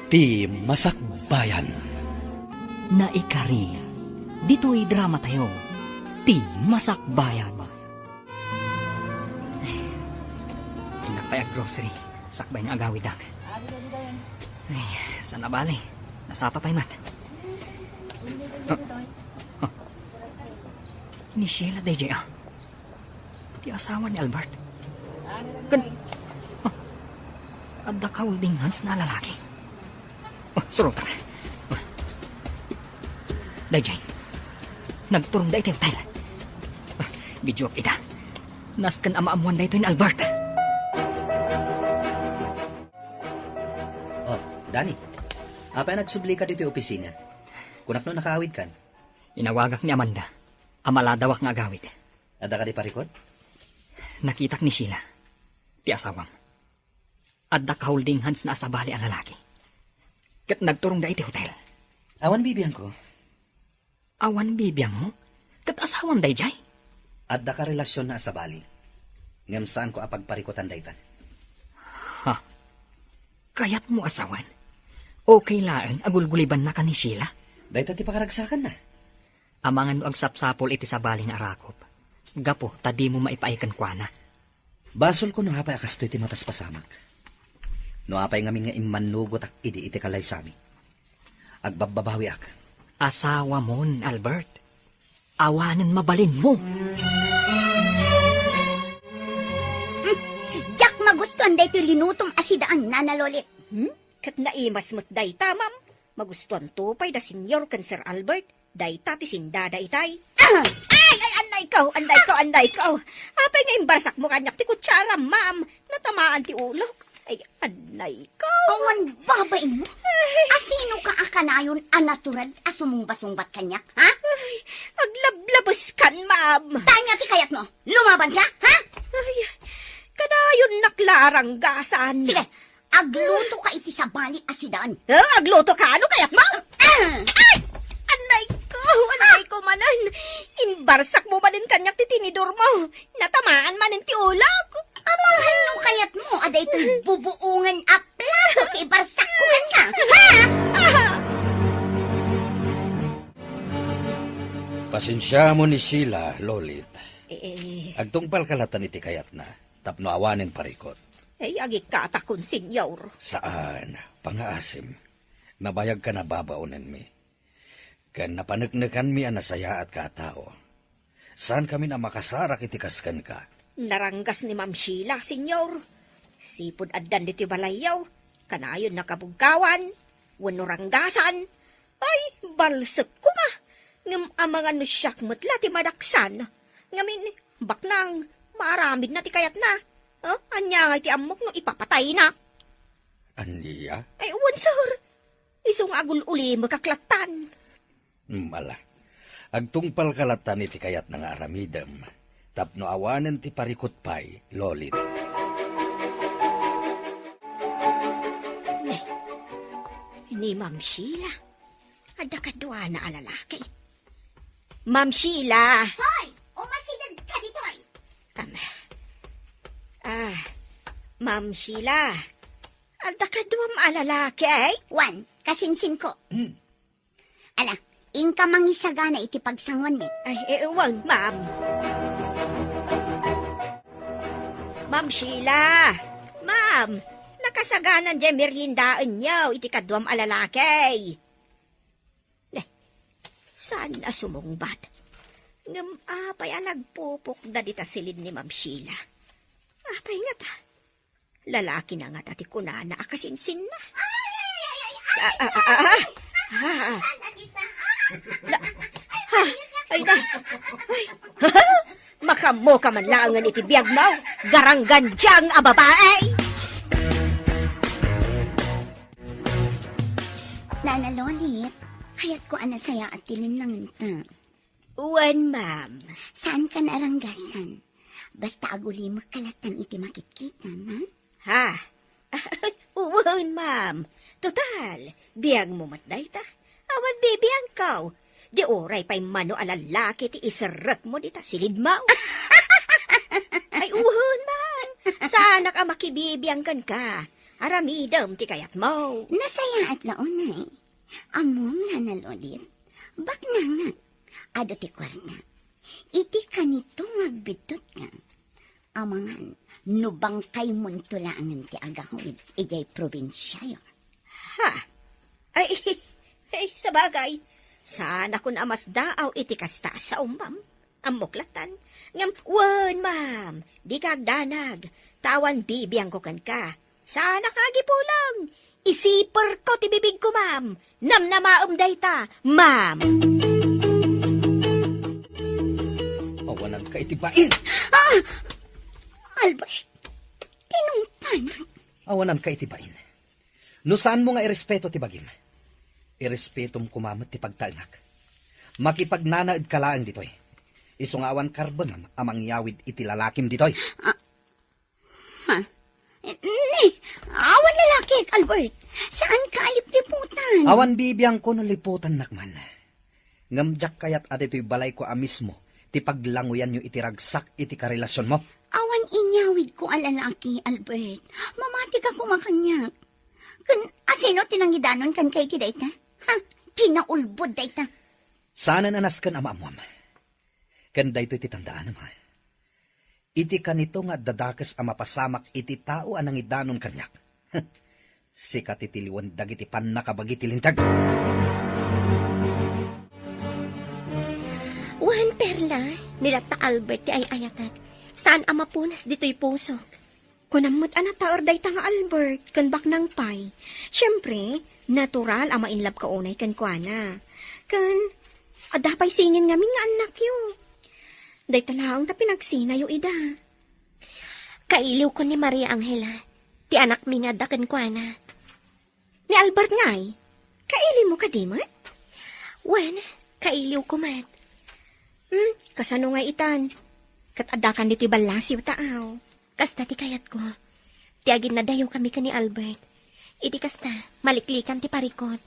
Ti Masakbayan. Naikari, dito'y drama tayo. Ti Masakbayan. Pinapayag grocery, sakbay ng agawid ak. Ay, saan na bali? Nasapa pa'y mat. Ni Sheila DJ ah. Ti asawa ni Albert. Adda ka holding hands na lalaki. Surutan. DJ, nagturong da iti hotel. Video up ida. Naskan ama-amuan da ito ni Albert. Oh, Danny. Apa nagsubli ka dito yung opisina? Kunak no nakaawid kan? Inawagak ni Amanda. Amaladawak nga agawid. Ada ka di parikot? Nakitak ni Sheila. Ti asawang. Adda ka holding hands na asabali ang lalaki. Kat nagturong da iti hotel. Awan bibiyan ko. Awan bibiyang mo? Kat asawang day jay? Adda ka relasyon na asabali. Ngam saan ko apagparikotan dayta? Ha? Kayat mo asawan? Okay laan agulguliban na ka ni Sheila? Dayta ti pakaragsakan na. Amangan mo agsapsapol iti sabali nga arakop. Gapo, tadi mo maipaikan kwa na. Basol ko no hapay akastoy ti matas pasamak. No apay ngamin nga imanugot ak iti kalay sami. Agbababawi ak. Asawa mon, Albert. Awanan mabalin mo. Jack, magustuhan da ito linutong asidaan, nanalolit. Kat naimas mo't dayta, ma'am. Magustuhan to pa'y da senyor kan Sir Albert. Dayta ti sindada itay. Ay, anday ko. Apay nga imbarsak mo kanyak ti kutsara, ma'am. Natamaan ti ulok. Ay, anday ko. Awan babain mo. Asino ka akanayon anaturad asumumbasumbat kanyak, ha? Ay, aglablabos kan, ma'am. Tanya ti kayat mo. Lumaban ka, ha? Ay, kadayon naklarang gasan. Sige, agluto ka iti sa bali asidaan. Agluto ka, ano kayat mo? Ay, anday ko manan. Imbarsak mo manin kanyak ti tinidor mo. Natamaan manin ti ulok. Amang halo kayat mo, ada ito'y bubuungan aplato ti barsakuhan ka, ha? Pasensya mo ni Sheila, Lolit. Eh, Agtungpal kalatan iti kayat na. Tapno awanin parikot. agi katakon, senyor. Saan? Pangaasim. Nabayag ka na babaunan mi. Kan napanagnakan mi anasaya at katao. Saan kami na makasarak itikaskan ka? Naranggas ni Ma'am Sheila, senyor. Sipod addan diti balayaw. Kanayon nakabugkawan. Wano ranggasan. Ay, balsek ko ma. Ngam amangan no siyak matla ti madaksan. Ngamin, baknang, maaramid na ti kayat na. Anya nga ti amok no ipapatay na. Aniya? Ay, uwan sir. Isong agul uli makaklatan. Mala. Agtungpal kalatan iti kayat ng aramidam. Tapno awanan ti parikot pay, Lolit. Ni Ma'am Sheila. Ada kadwa na alalaki. Ma'am Sheila. Hoy, umasidag ka dito, ay. Ma'am Sheila. Ada kadwa maalalaki, ay? Juan, kasinsin ko. Ala, ingka mangisagana iti pagsangwan mi. Ay, ewan, ma'am. Ma'am Sheila. Ma'am, nakasaganan dyan meriendaan niyo, iti kadwam alalaki. Saan na sumungbat? Ngam apay nagpupok da dita silid ni Ma'am Sheila. Apay nga ta. Lalaki na nga tati kunana akasinsin na. Ay na. Ay. Makamo ka man langan iti biyag mo. Garanggan diyang ababae. Nana Lolit, kaya't ko anasaya at tininlangan ta. Uwan, ma'am. Saan ka naranggasan? Basta aguli makalatan iti makikita, na? Ha? Uwan, ma'am. Total, biyag mo matday ta. Awan bibiyang kaw. Di oray pa'y mano alalaki ti isarak mo dita silid mo. Ay, uwan, ma'am. Sana ka makibibiyang kan ka. Aramidam ti kayat mo. Nasaya at launay. Amom na nalolit. Bak na nga. Ado ti kwarta. Iti kanito magbitot nga. Amangan, nubang kay muntulangan ti agahawid. Ijay probinsya yun. Ha? Ay, sa bagay. Sana kun amas daaw iti kasta sa umam. Ang muklatan. Ngam, wan, ma'am. Di kagdanag. Tawan bibiyang ko kan ka. Sana kagipulang. Isipar ko ti bibig ko, ma'am. Namnamaom dayta, ma'am. Awanan ka itibain! Albert, tinungpanan. Awanan ka itibain. No saan mo nga irespeto ti bagim? Irespetom kumamot ti pagtaangak. Makipagnanaad ka laang ditoy. Isungawan karbon amang yawid iti lalakim ditoy. Ni, awan lalaki, Albert. Saan ka alipliputan? Awan bibiyang ko no liputan nakman. Ngamjak kayat adito'y balay ko mismo, ti paglanguyan nyo iti ragsak iti karelasyon mo. Awan inyawid ko alalaki, Albert. Mamati ka kumakanyak. Kun asino tinangidanon kan kay ti dayta? Ha? Kinaulbod dayta. Sana nanas kan amamwam. Kan dayto'y ti tandaan naman. Iti kanito nga dadakas a mapasamak iti tao anang idanon kanyak. Sikat iti liwandag iti panakabagi ti lintag. Wan perla, nilata Albert ti ay ayatag. Saan ama punas dito'y pusok? Kunamot anata orday ta nga Albert, kan bak nang pay. Siyempre, natural ama inlab ka unay kan kuana. Kan, adapay singin ngamin nga anak yo. Day talaang ta pinagsinayo ida. Kailiw ko ni Maria Angela. Ti anak mi nga daken kwa na. Ni Albert ngay, kaili mo ka di mat? Wan, kailiw ko mat. Kasano nga itan? Katadakan dito'y balasiw taaw. Kasta ti kayat ko. Ti agin na dayo kami ka ni Albert. Iti kasta, maliklikan ti parikot.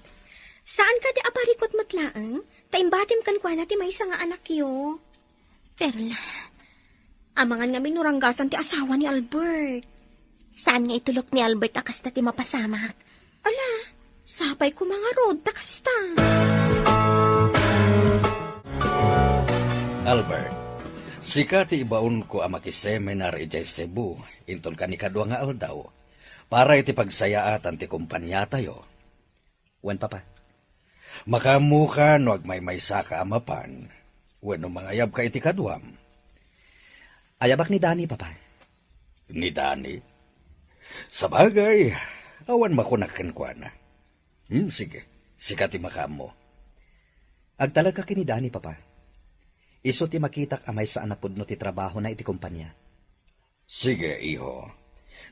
Saan ka di aparikot matlaang? Taimbatim kan kwa na ti may nga anak yo. Perla, Amangan nga minuranggasan ti asawa ni Albert. saan nga itulok ni Albert akasta ti mapasamak? Ala, sapay ko mga rod, takasta. Albert, sikati ibaon ko ang makiseminar ijay Cebu, inton ka ni kadwa nga aldaw, para iti pagsayaatan ti kumpanya tayo. Wen papa. Makamuka no agmay-maysa ka amapan, wano mangayab ka iti kadwam. Ayabak ni Dani papa. Ni Dani? Sa bagay, awan makunakan kwa na. Sige, sikati makamo. Agtalag ka kini Dani papa. Iso ti makitak amay sa anapudno ti trabaho na iti kumpanya. Sige, iho.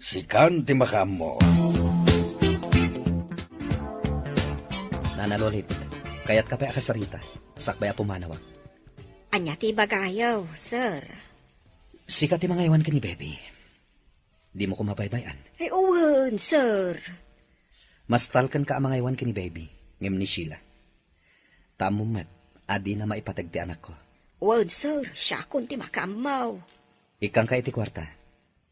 Sikan ti makamo. Nanalolit, kayat ka pa akasarita, sakbay pumanawag. Anya ti bagayaw, sir. Sikat ti mga iwan ka ni Bebe. Di mo ko mabaybayan. Ay, uwan, sir. Mas talkan ka ang mga iwan ka ni Baby, ngem ni Sheila. Tamumat, adi na maipatag ti anak ko. Uwan, sir. Siya kun ti makamaw. Ikang ka iti kwarta.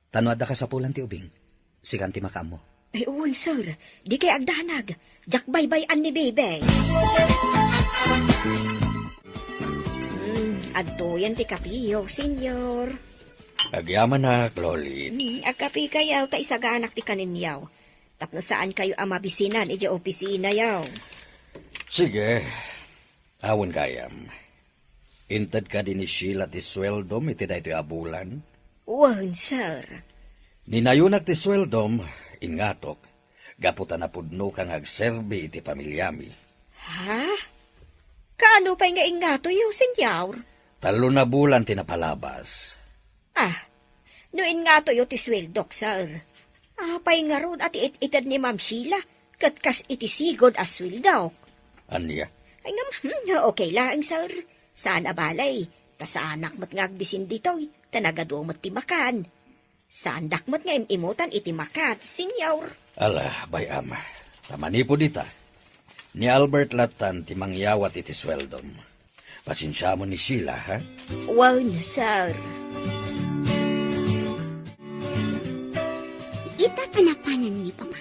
Tanuada ka sa pulan ti ubing. Sikan ti makamo. Ay, uwan, sir. Di kay agdanag. Jak baybayan ni bebe. Adto yan ti kapiyo, senyor. Agyaman na, Lolit. Agkapi kayaw, ta isaga anak ti kaninyaw. Tapno saan kayo ang mabisinan, ija opisina yaw. Sige, awan kayam. Intad ka din ni Sheila ti sweldom iti daytoy abulan. Uwan, sir. Ninayunak ti sweldom, ingatok, gaputan na pudno kang agserbi iti pamilyami. Ha? Kaano pa'y nga ingato yaw, senyor? 3 na bulan tinapalabas. No ingato yaw ti sweldok, sir. Pa'y nga ron at itad ni Ma'am Sheila, katkas iti sigod as swildok. Anya? Ay nga, okay lang, sir. Saan abalay? Ta sa anak mat nga agbisin ditoy, tanagado mat timakan. Saan dakmat nga imutan iti makat, senyor. Ala, bayam. Tamani po dita. Ni Albert Latan ti mangyawat iti sweldom. Pasensya mo ni Sheila, ha? Wow, sir. Itatanapanan ni Papa.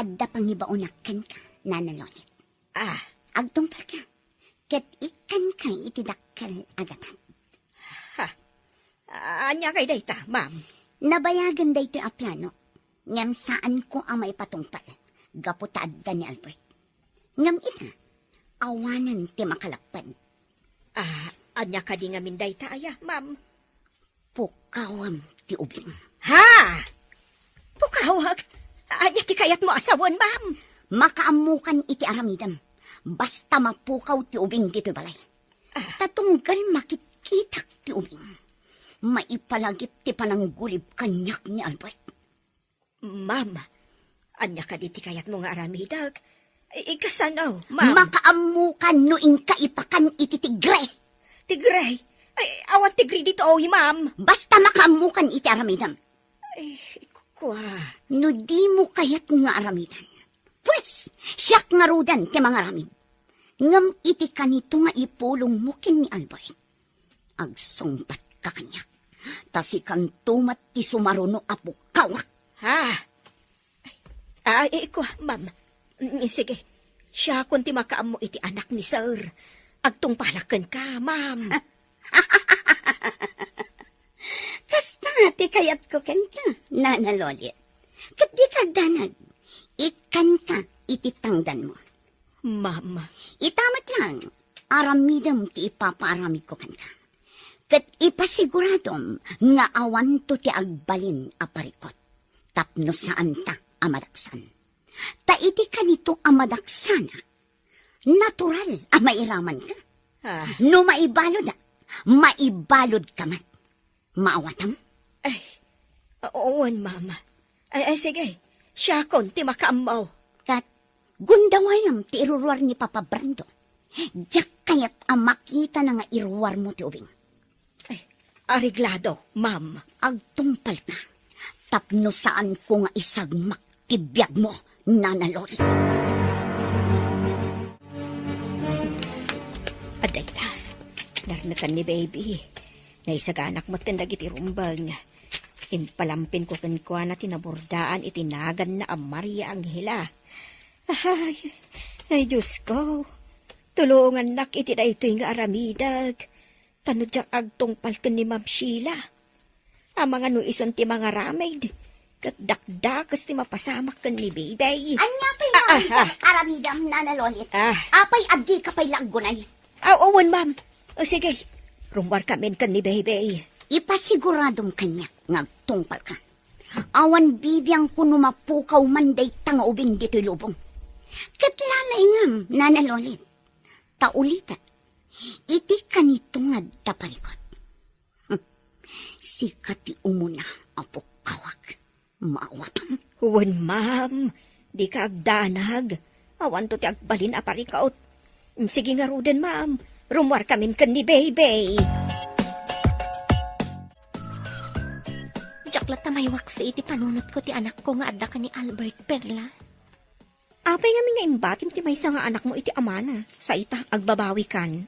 adda pangibaunakan ka, nanalonit. Ah, Agtungpal ka. Ket ikan kay itidakkel agatan. anya kay dayta, ma'am. Nabayagan da ito a plano. Ngam saan ko ang may patungpal. Gaputa adda ni Albert. Ngam ina, awanan ti makalakpan. Anya ka di nga min dayta, aya, ma'am. Pukawam ti ubing. Ha! Pukawag! Anya ti kayat mo asawan, ma'am. Makaamukan iti aramidam. Basta mapukaw ti ubing dito balay. Tatunggal makitkitak ti ubing. Maipalagip ti pananggulib kanyak ni Albert. Ma'am, anya ka di ti kayat mo nga aramidag. Ikasanaw, ma'am. Makaamukan no kaipakan iti tigre. Tigray! Ay, awan tigri dito, oy, ma'am. Basta makaamukan iti aramidam. Kwa. No di mo kayat nga aramidan. Pwes, siyak nga rudan ti mga aramid. Ngam iti kanito nga ipulong mo kin ni Albert. Agsungpat ka kanyak. Tasi kang tumat ti sumaruno apo kawak. Ha? Kwa, ma'am. Sige, siya kung ti makaam mo iti anak ni sir. Agtungpalakan ka, ma'am. Kasta ti kayat ko ken ka, nanalolit. Kat di ka danag, ikan ka iti tangdan mo. Ma'am. Itamat lang, aramidam ti ipapaaramid ko ken ka. Kat ipasiguradom nga awan to ti agbalin a parikot. Tapno saan ta amadaksan. Ta iti kanito amadaksana. Natural a mairaman ka. No maibalod maibalod ka man. Maawatam? Ay, oon, ma'am. Ay, sige. Siya kung ti makaamaw. Kat gundawayam ti iruruar ni Papa Brando. Diyak kayat ang makita na nga iruruar mo ti ubing. Ay, ariglado, ma'am. Agtungpal ka. Tapno saan ko nga isagmak ti biyag mo, nanaloli. Aday ta. Narnakan ni baby. Naisaganak mo tindag iti rumbang. Impalampin ko kankwa na tinabordaan itinagan na ang Maria Angela. Ay, Diyos ko. Tulungan nak iti na ito'y nga aramidag. Tanodyak agtungpal ka ni Ma'am Sheila. Ang mga nuison ti mga ramid. Kat dakdakas ti mapasamak ka ni baby. Anya pa'y aramidam nanalolit. Apay adi ka pa'y laggunay. Awan, ma'am. O sige, rumbar kami ka ni baby. Ipasiguradong kanya nga agtungpal ka. Awan bibiyang kuno mapukaw manday tanga ubing dito'y lubong. Katlalay ngam, nanalolit. Taulita, iti kanito nga daparikot. Si kati umuna apo kawag. Maawatam. Uwan, ma'am. Di ka agdanag. Awan to ti agbalin aparikaot. Sige nga ruden, ma'am. Rumwar kami ka ni baby. Jaklat na may waksi iti panunot ko ti anak ko nga adda ka ni Albert Perla. Apay nga nga imbatim ti maysa nga anak mo iti amana. Sa ita, agbabawi kan.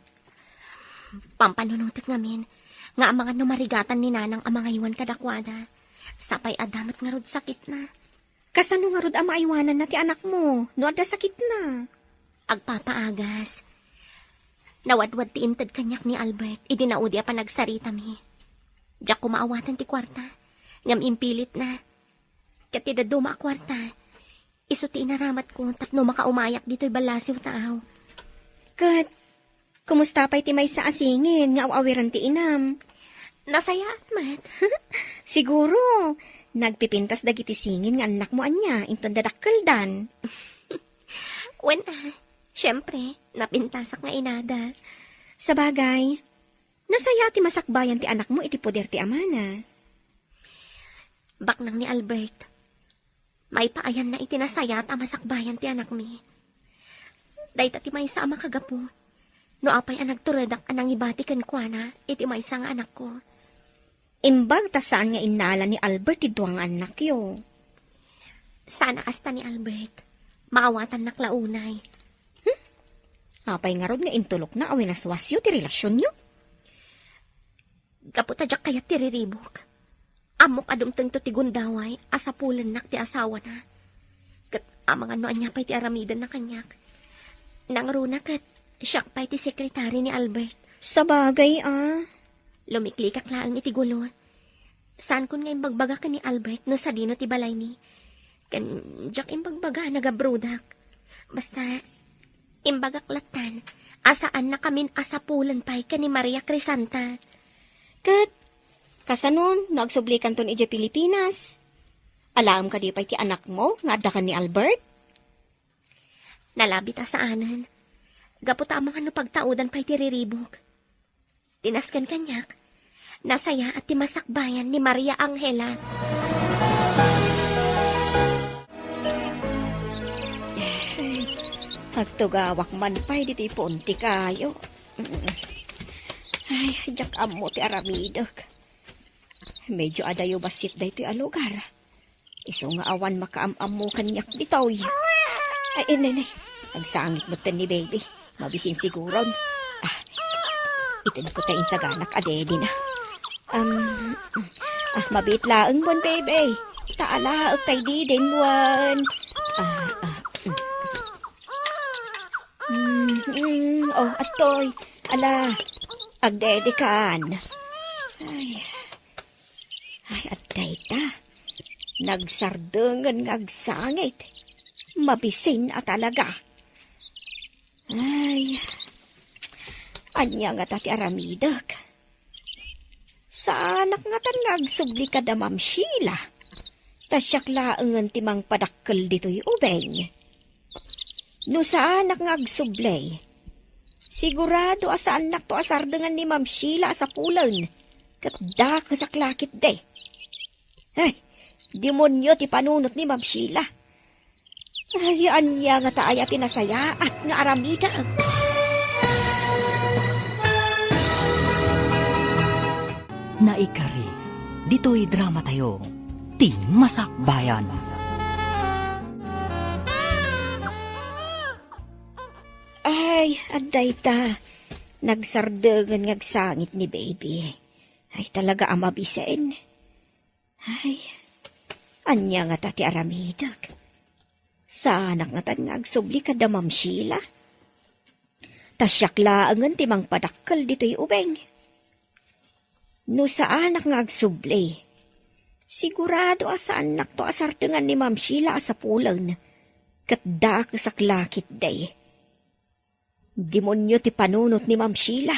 Pampanunutak ngamin, nga ang mga numarigatan ni nanang ang mga iwan kadakwada. Sapay adamat nga rod sakit na. Kasano nga rod ang maiwanan na ti anak mo? No adda sakit na. Agpapaagas. Nawadwad ti intad kanyak ni Albert, idinaudi pa nagsarita mi. Diyak kumaawatan ti kwarta, ngam impilit na. Katida duma kwarta, iso ti inaramat ko, tapno makaumayak dito'y balasiw taaw. Kat, kumusta pa'y ti may sa asingin, nga awawiran ti inam? Nasaya at mat. Siguro, nagpipintas dagiti singin nga anak mo anya, inton dadakkel dan. Wen syempre, napintasak nga inada. Sa bagay, nasaya ti masakbayan ti anak mo iti poder ti amana. Baknang ni Albert, may paayan na itinasaya at amasakbayan ti anak mi. Dahit ti may sa ama kagapo, no apay ang nagturadak anang ibatikan kwa na, iti may sa nga anak ko. Imbag ta saan nga inala ni Albert ti duwang anak yo. Sana kasta ni Albert, maawatan naklaunay. Apay nga rod nga intulok na awilaswasyo ti relasyon nyo. Kaputadyak kayat tiriribok. Amok adumteng to ti gundaway, asapulan nak ti asawa na. Kat Amang ano niya pa'y ti aramidan na kanyak. Nang runa kat, siya pa'y ti sekretary ni Albert. Sa bagay, Lumiklikak laang iti gulo. Saan kun nga imbagbaga ka ni Albert no sa dino ti balay ni? Kan, jak imbagbaga nagabrudak. Basta, imbagak latan, asaan na kamin asapulan pa'y ka ni Maria Crisanta. Kat, kasanon, nagsublikan ton ije Pilipinas. Alam ka di pa ti anak mo, nga adda ka ni Albert? Nalabit asaanan. Gaputa ang mga pagtaudan pa'y ti riribog. Tinaskan kanyak, nasaya at ti masakbayan ni Maria Angela. Pagtugawak man pa'y dito'y punti kayo. Ay, jak amo ti aramidok. Medyo adayo basit da ito'y alugar. Iso nga awan makaam-amo kanyak bitaw. Ay, inay, nagsangit mo ni baby. Mabisin siguron. Itin ko tayong saganak adedi na. Mabit laang bon, baby. Taala, tay di din wan. Atoy. Ala, agdede kan. Ay, atay ta. Nagsardengan ngagsangit. Mabisin at talaga. Ay, anya nga tati aramidak. Sa anak nga tan ngagsubli ka da Ma'am Sheila. Tasyak laangan timang padakkel dito'y ubeng. No sa anak ngagsublay, sigurado asa anak to asardengan ni Ma'am Sheila sa pulan. Katda ka sa klakit de. Ay, demonyo ti panunot ni Ma'am Sheila. Ay, anya nga taaya tinasaya at nga aramida. Naikari, dito'y drama tayo. Ti Masakbayan. Ay, aday ta. Nagsardegan ngagsangit ni baby. Ay, talaga amabisen. Ay, anya nga tati aramidag. Sa anak nga tan ngagsubli ka da Ma'am Sheila. Tasyak laangan timang padakkel dito'y ubeng. No sa anak ngagsubli, sigurado asa anak to asartengan ni Ma'am Sheila sa pulan. Katda ka sa klakit day. Demonyo ti panunot ni Ma'am Sheila.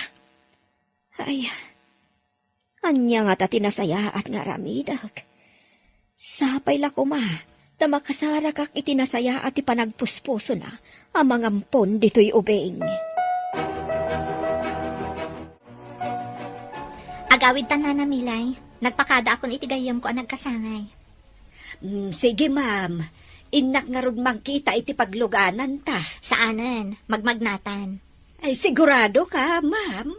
Ay, anya nga tati nasaya at nga ramidag. Sapay la kuma, na makasara kak itinasaya at ipanagpuspuso na ang mga ampon dito'y ubeng. Agawid ta na Milay. Nagpakada akon itigayam ko ang nagkasangay. Sige, ma'am. Inak nga ron magkita iti pagluganan ta. Saanan? Magmagnatan. Ay, sigurado ka, ma'am.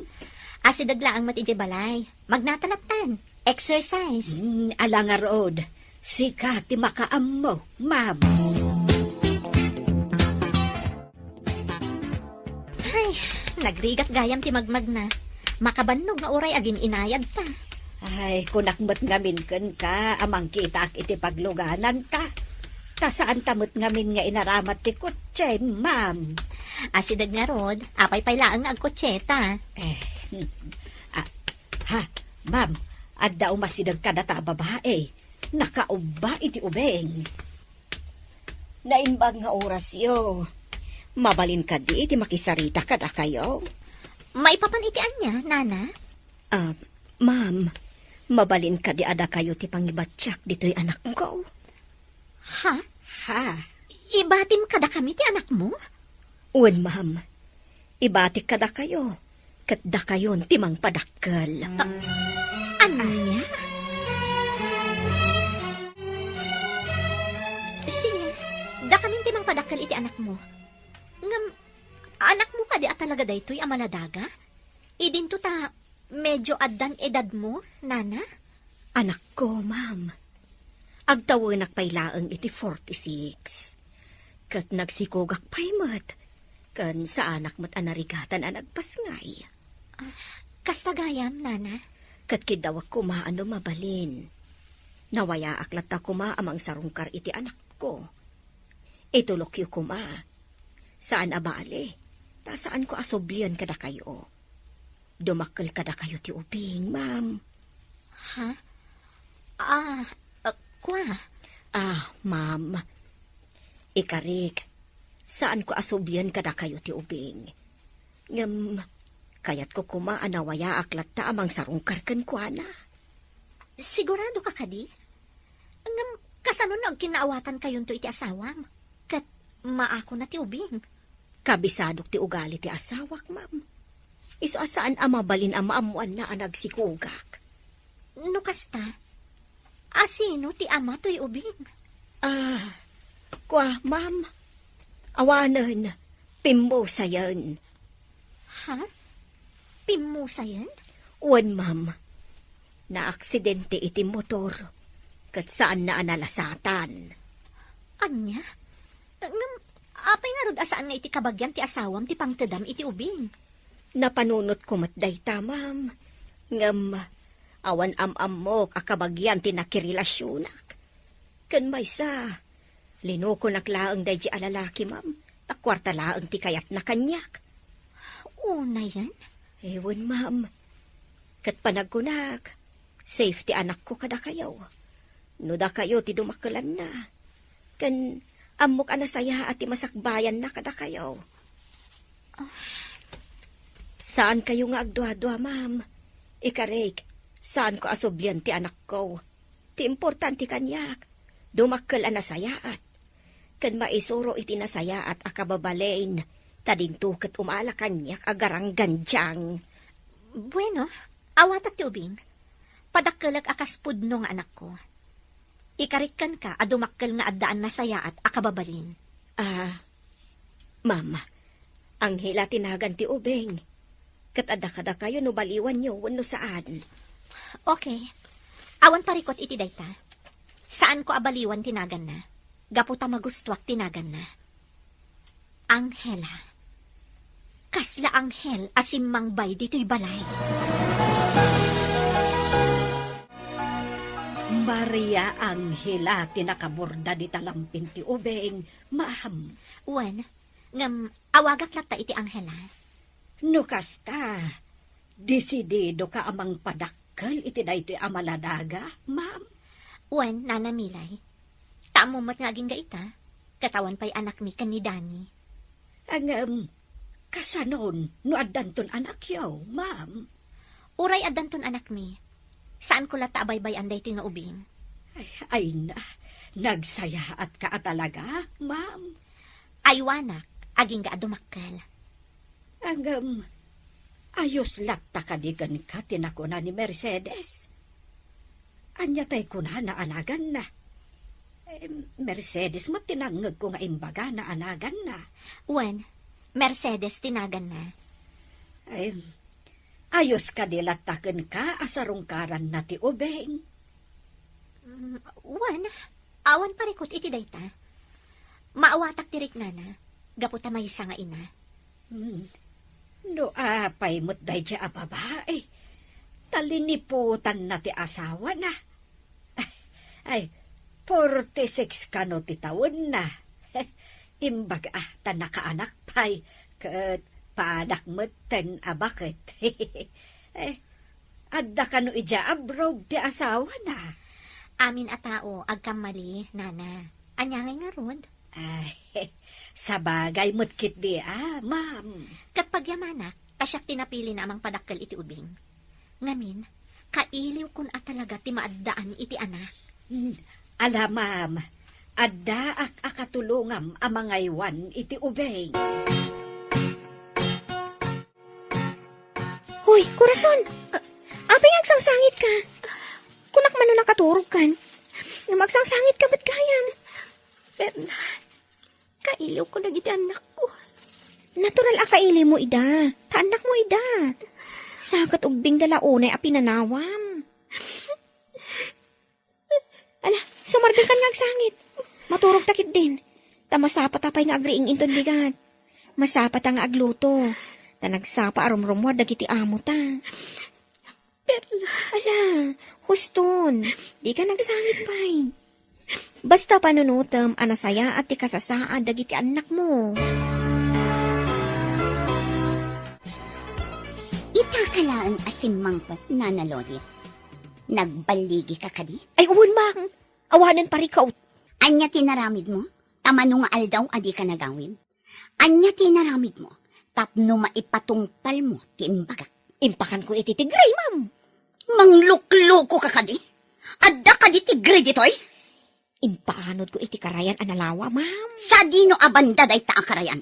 Asidagla ang matiji balay. Magnatalaptan. Exercise. Ala nga rood. Sika ti makaam mo, ma'am. Ay, nagrigat gayam ti magmagna. Makabannog nga uray agin inayad ta. Ay, kunakmat ngamin kan ka, amang kita iti pagluganan ta. Tasaan tamot ngamin nga inaramat ti kutse, ma'am. Asidag nga rod, apay paylaang nga agkotseta. Ma'am, adda umasidag ka na ta babae. Nakauba iti ubeng. Naimbag nga oras yo. Mabalin ka di iti makisarita ka da kayo. Maipapanitian niya, nana? Ma'am, mabalin ka di ada kayo ti pangibatsak dito'y anak ko. Ha? Ibatim kada kami ti anak mo? Uwan, ma'am. Ibatik kada kayo. Katda kayon timang padakkel. Ano niya? Sige, da kami timang padakkel iti anak mo. Ngam, anak mo ka di at talaga daytoy amaladaga? Idinto ta, medyo addan edad mo, nana? Anak ko, ma'am. Agtawanak pay laang iti 46. Kat nagsikogak pay mat. Kan sa anak mat anarigatan ang nagpasngay. Kastagayam, nana? Kat kidawak kumaano mabalin. Nawaya aklat ta kuma amang sarungkar iti anak ko. Itulok yu kuma. Saan abali? Ta saan ko asoblian kada kayo? Dumakkel kada kayo ti ubing, ma'am. Ha? Kwa? Ma'am. Ikarik, saan ko asoblian kada kayo ti ubing? Ngam, kayat ko kuma anawaya aklat ta amang sarungkar ken kuana. Sigurado ka kadi? Ngam, kasano na kinaawatan kayon to iti asawam? Kat maako na ti ubing. Kabisadok ti ugali ti asawak, ma'am. Iso asaan amabalin ang maamuan na anagsikugak. No kasta? Asino ti ama to'y ubing? Kwa, ma'am. Awanan, pimbo sayan. Ha? Pimusa yan? Uwan, ma'am. Na-aksidente iti motor. Kat saan na analasatan. Anya? Ngam, apay nga rod asaan nga iti kabagyan ti asawam ti pangtedam iti ubing. Napanunot ko matday ta, ma'am. Ngam, awan am-amok akabagyan ti nakirilasyonak. Kan may sa, linuko naklaang day di alalaki, ma'am. Akwarta laang ti kayat na kanyak. Una yan? Ewan, ma'am. Kat panagkunak, safety anak ko kada kayo. No da kayo ti dumakalan na. Kan amok anasaya at ti masakbayan na kada kayo. Saan kayo nga agdwa-dwa, ma'am? Ikarek, saan ko asoblian ti anak ko? Ti importante kanyak. Dumakkel anasayaat. Kan maisuro iti nasayaat akababalain. Tadinto ket umala kanyak agarang ganjang. Bueno, awatak ti ubing. Padakkelag akas pudno nga anak ko. Ikarikan ka adumakkel nga addaan na saya at akababalin. Mama, ang hila tinagan ti ubeng. Kat adda kayo no baliwan nyo wano saan. Okay. Awan parikot iti dayta. Saan ko abaliwan tinagan na? Gaputa magustuak tinagan na. Anghela. Kasla anghel asimmang bay dito'y balay. Maria Angela tinakaborda di talampin ti ubeng, ma'am. Wen, ngam awagak lata iti anghela. No kasta, desidido ka amang padakkel iti daytoy amaladaga, ma'am. Wen, nanamilay. Tamo mat ngaging gaita. Katawan pa'y anak mi kan ni Dani. Ang, kasanon, no addanton anak yaw, ma'am. Uray adanton anak mi. Saan ko lata abaybay anday ito nga ubing? Ay na, nagsaya at ka talaga, ma'am. Aywanak, aging ga adumakkel. Ang, ayos latta kanigan ka tinakuna ni Mercedes. Anya tay kuna na anagan na. Mercedes mo tinangag ko nga imbaga na anagan na. Wen, Mercedes tinagan na. Ay, ayos ka dilataken ka asarungkaran na ti ubeng. Wen, awan parikot iti dayta. Maawatak tirik nana. Gaputa may isa nga ina. No apay mo't day siya babae. Taliniputan na ti asawa na. Ay, 46 ka no ti taon na. Imbaga, tanakaanak pay, kat paanak mo't ten abakit. Adda ka no ija abroad ti asawa na. Amin a tao, agkamali, nana. Anyangay nga ron. Ay, sabagay mo't kit di ma'am. Kat pagyamanak, asyak tinapili na amang padakkel iti ubing. Ngamin, kailiw kun at talaga ti maaddaan iti anak. Ala, ma'am, adda ak akatulungam amangaywan iti ubeng. Hoy, Corazon! Apay agsangsangit ka. Kunak man na nakaturog kan. Nga magsangsangit ka ba't kayam? Berna, kailiw ko na iti anak ko. Natural akaili mo, ida. Kaanak mo, ida. Sagat ugbing dalaunay a pinanawam. Ala, sumardin ka nga agsangit. Maturog takit din. Tamasapat apay nga agriing inton bigat. Masapat ang agluto. Tanagsapa arumrumwad dagiti amo ta. Perla. Ala, huston. Di ka nagsangit pay. Basta panunutom, anasaya at ikasasaan dagiti anak mo. Ita ka lang asin mangpat, Nana Lolit. Nagbaligi ka kadi? Ay, uwan, mang. Awanan pa rikaw. Anya tinaramid mo? Tamanong aldaw adi ka nagawin? Anya tinaramid mo? Tapno maipatungpal mo, tiimbaga. Impakan ko iti tigray, ma'am. Manglukloko ka kadi? Adda kadi tigre ditoy? Impaanod ko iti karayan analawa, ma'am. Sa dino abanda day taakarayan.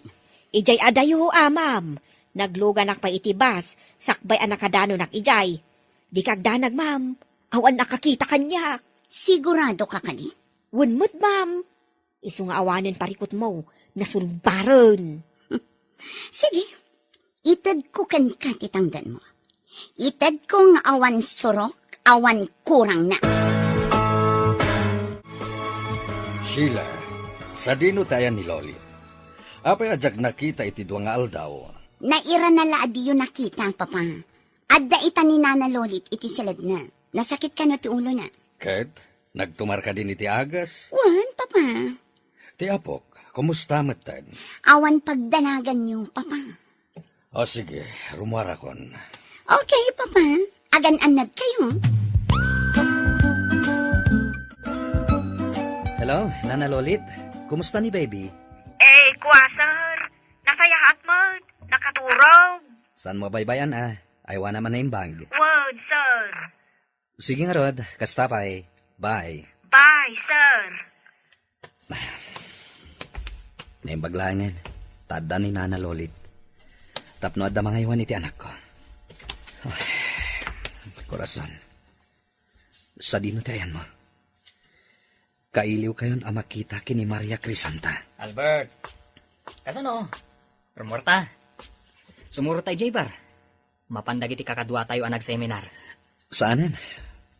Ijay adayo, ma'am. Nagluganak pa iti bas, sakbay anakadano nak ijay. Di kagdanag, ma'am. Awan nakakita kanya. Sigurado ka kadi? Wunmut, ma'am. Isu nga awanin parikot mo, nasulbaron. Sige, itad ko kan katitangdan mo. Itad ko nga awan surok, awan kurang na. Sheila, sa dino tayan ni Loli. Apay ajak nakita iti duwa nga aldaw. Naira na laadi yun nakita, papa. Adda ita ni Nana Lolit iti silad na. Nasakit ka na ti ulo na. Ket, nagtumar ka din iti agas. Wan, papa. Ti apok, kumusta matad? Awan pagdanagan niyo, papa. O sige, rumara kon. Okay, papa. Agan-anad kayo. Hello, Nana Lolit. Kumusta ni baby? Eh, kuwa, sir. Nasayahat mo. Nakaturog. San mo baybayan Aywa naman na imbang. Word, sir. Sige nga Rod, kastapay. Bye. Bye, sir. Naimbaglangan. Tada ni Nana Lolit. Tapno at mga iwan iti anak ko. Ay, korason. Sa dino tayan mo. Kailiw kayon ang makita kini Maria Crisanta. Albert, kasano? Rumorta. Sumuro tayo, J-Bar. Mapandag iti kakadwa tayo ang nag-seminar. Saanan?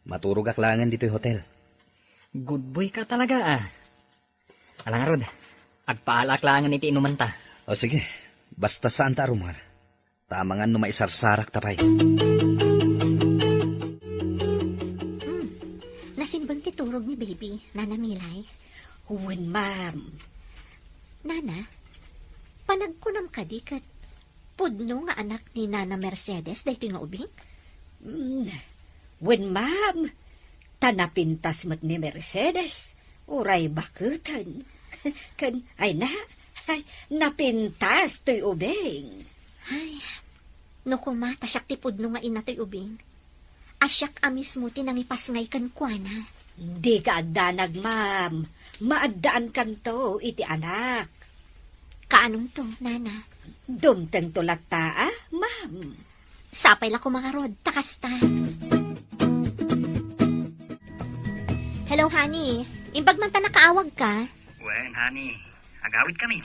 Maturog aklangan dito'y hotel. Good boy ka talaga, Alang Rod, agpaalaklangan iti inuman ta. O sige, basta saan ta rumar. Tamangan no maisarsarak tapay. Nasimbang titurog ni baby, Nana Milay. Uwan, ma'am. Nana, panagkunam ka di kat pudno nga anak ni Nana Mercedes dahito nga ubing? Uwan, ma'am. Tanapintas mat ni Mercedes. Uray bakutan. Ay na, ay, napintas to'y ubing. Ay, no kumata siyak ti pudno nga inatoy ubing. Asyak amis mo tinangipas ngay kan kuana. Di ka agdanag, ma'am. Maaddaan kan to, iti anak. Kaanong to, Nana? Dumteng tulat ta, ma'am. Sapay la ko mga Rod, takasta. Hello, honey. Imbag man ta nakaawag ka. Wen, honey, agawid kami.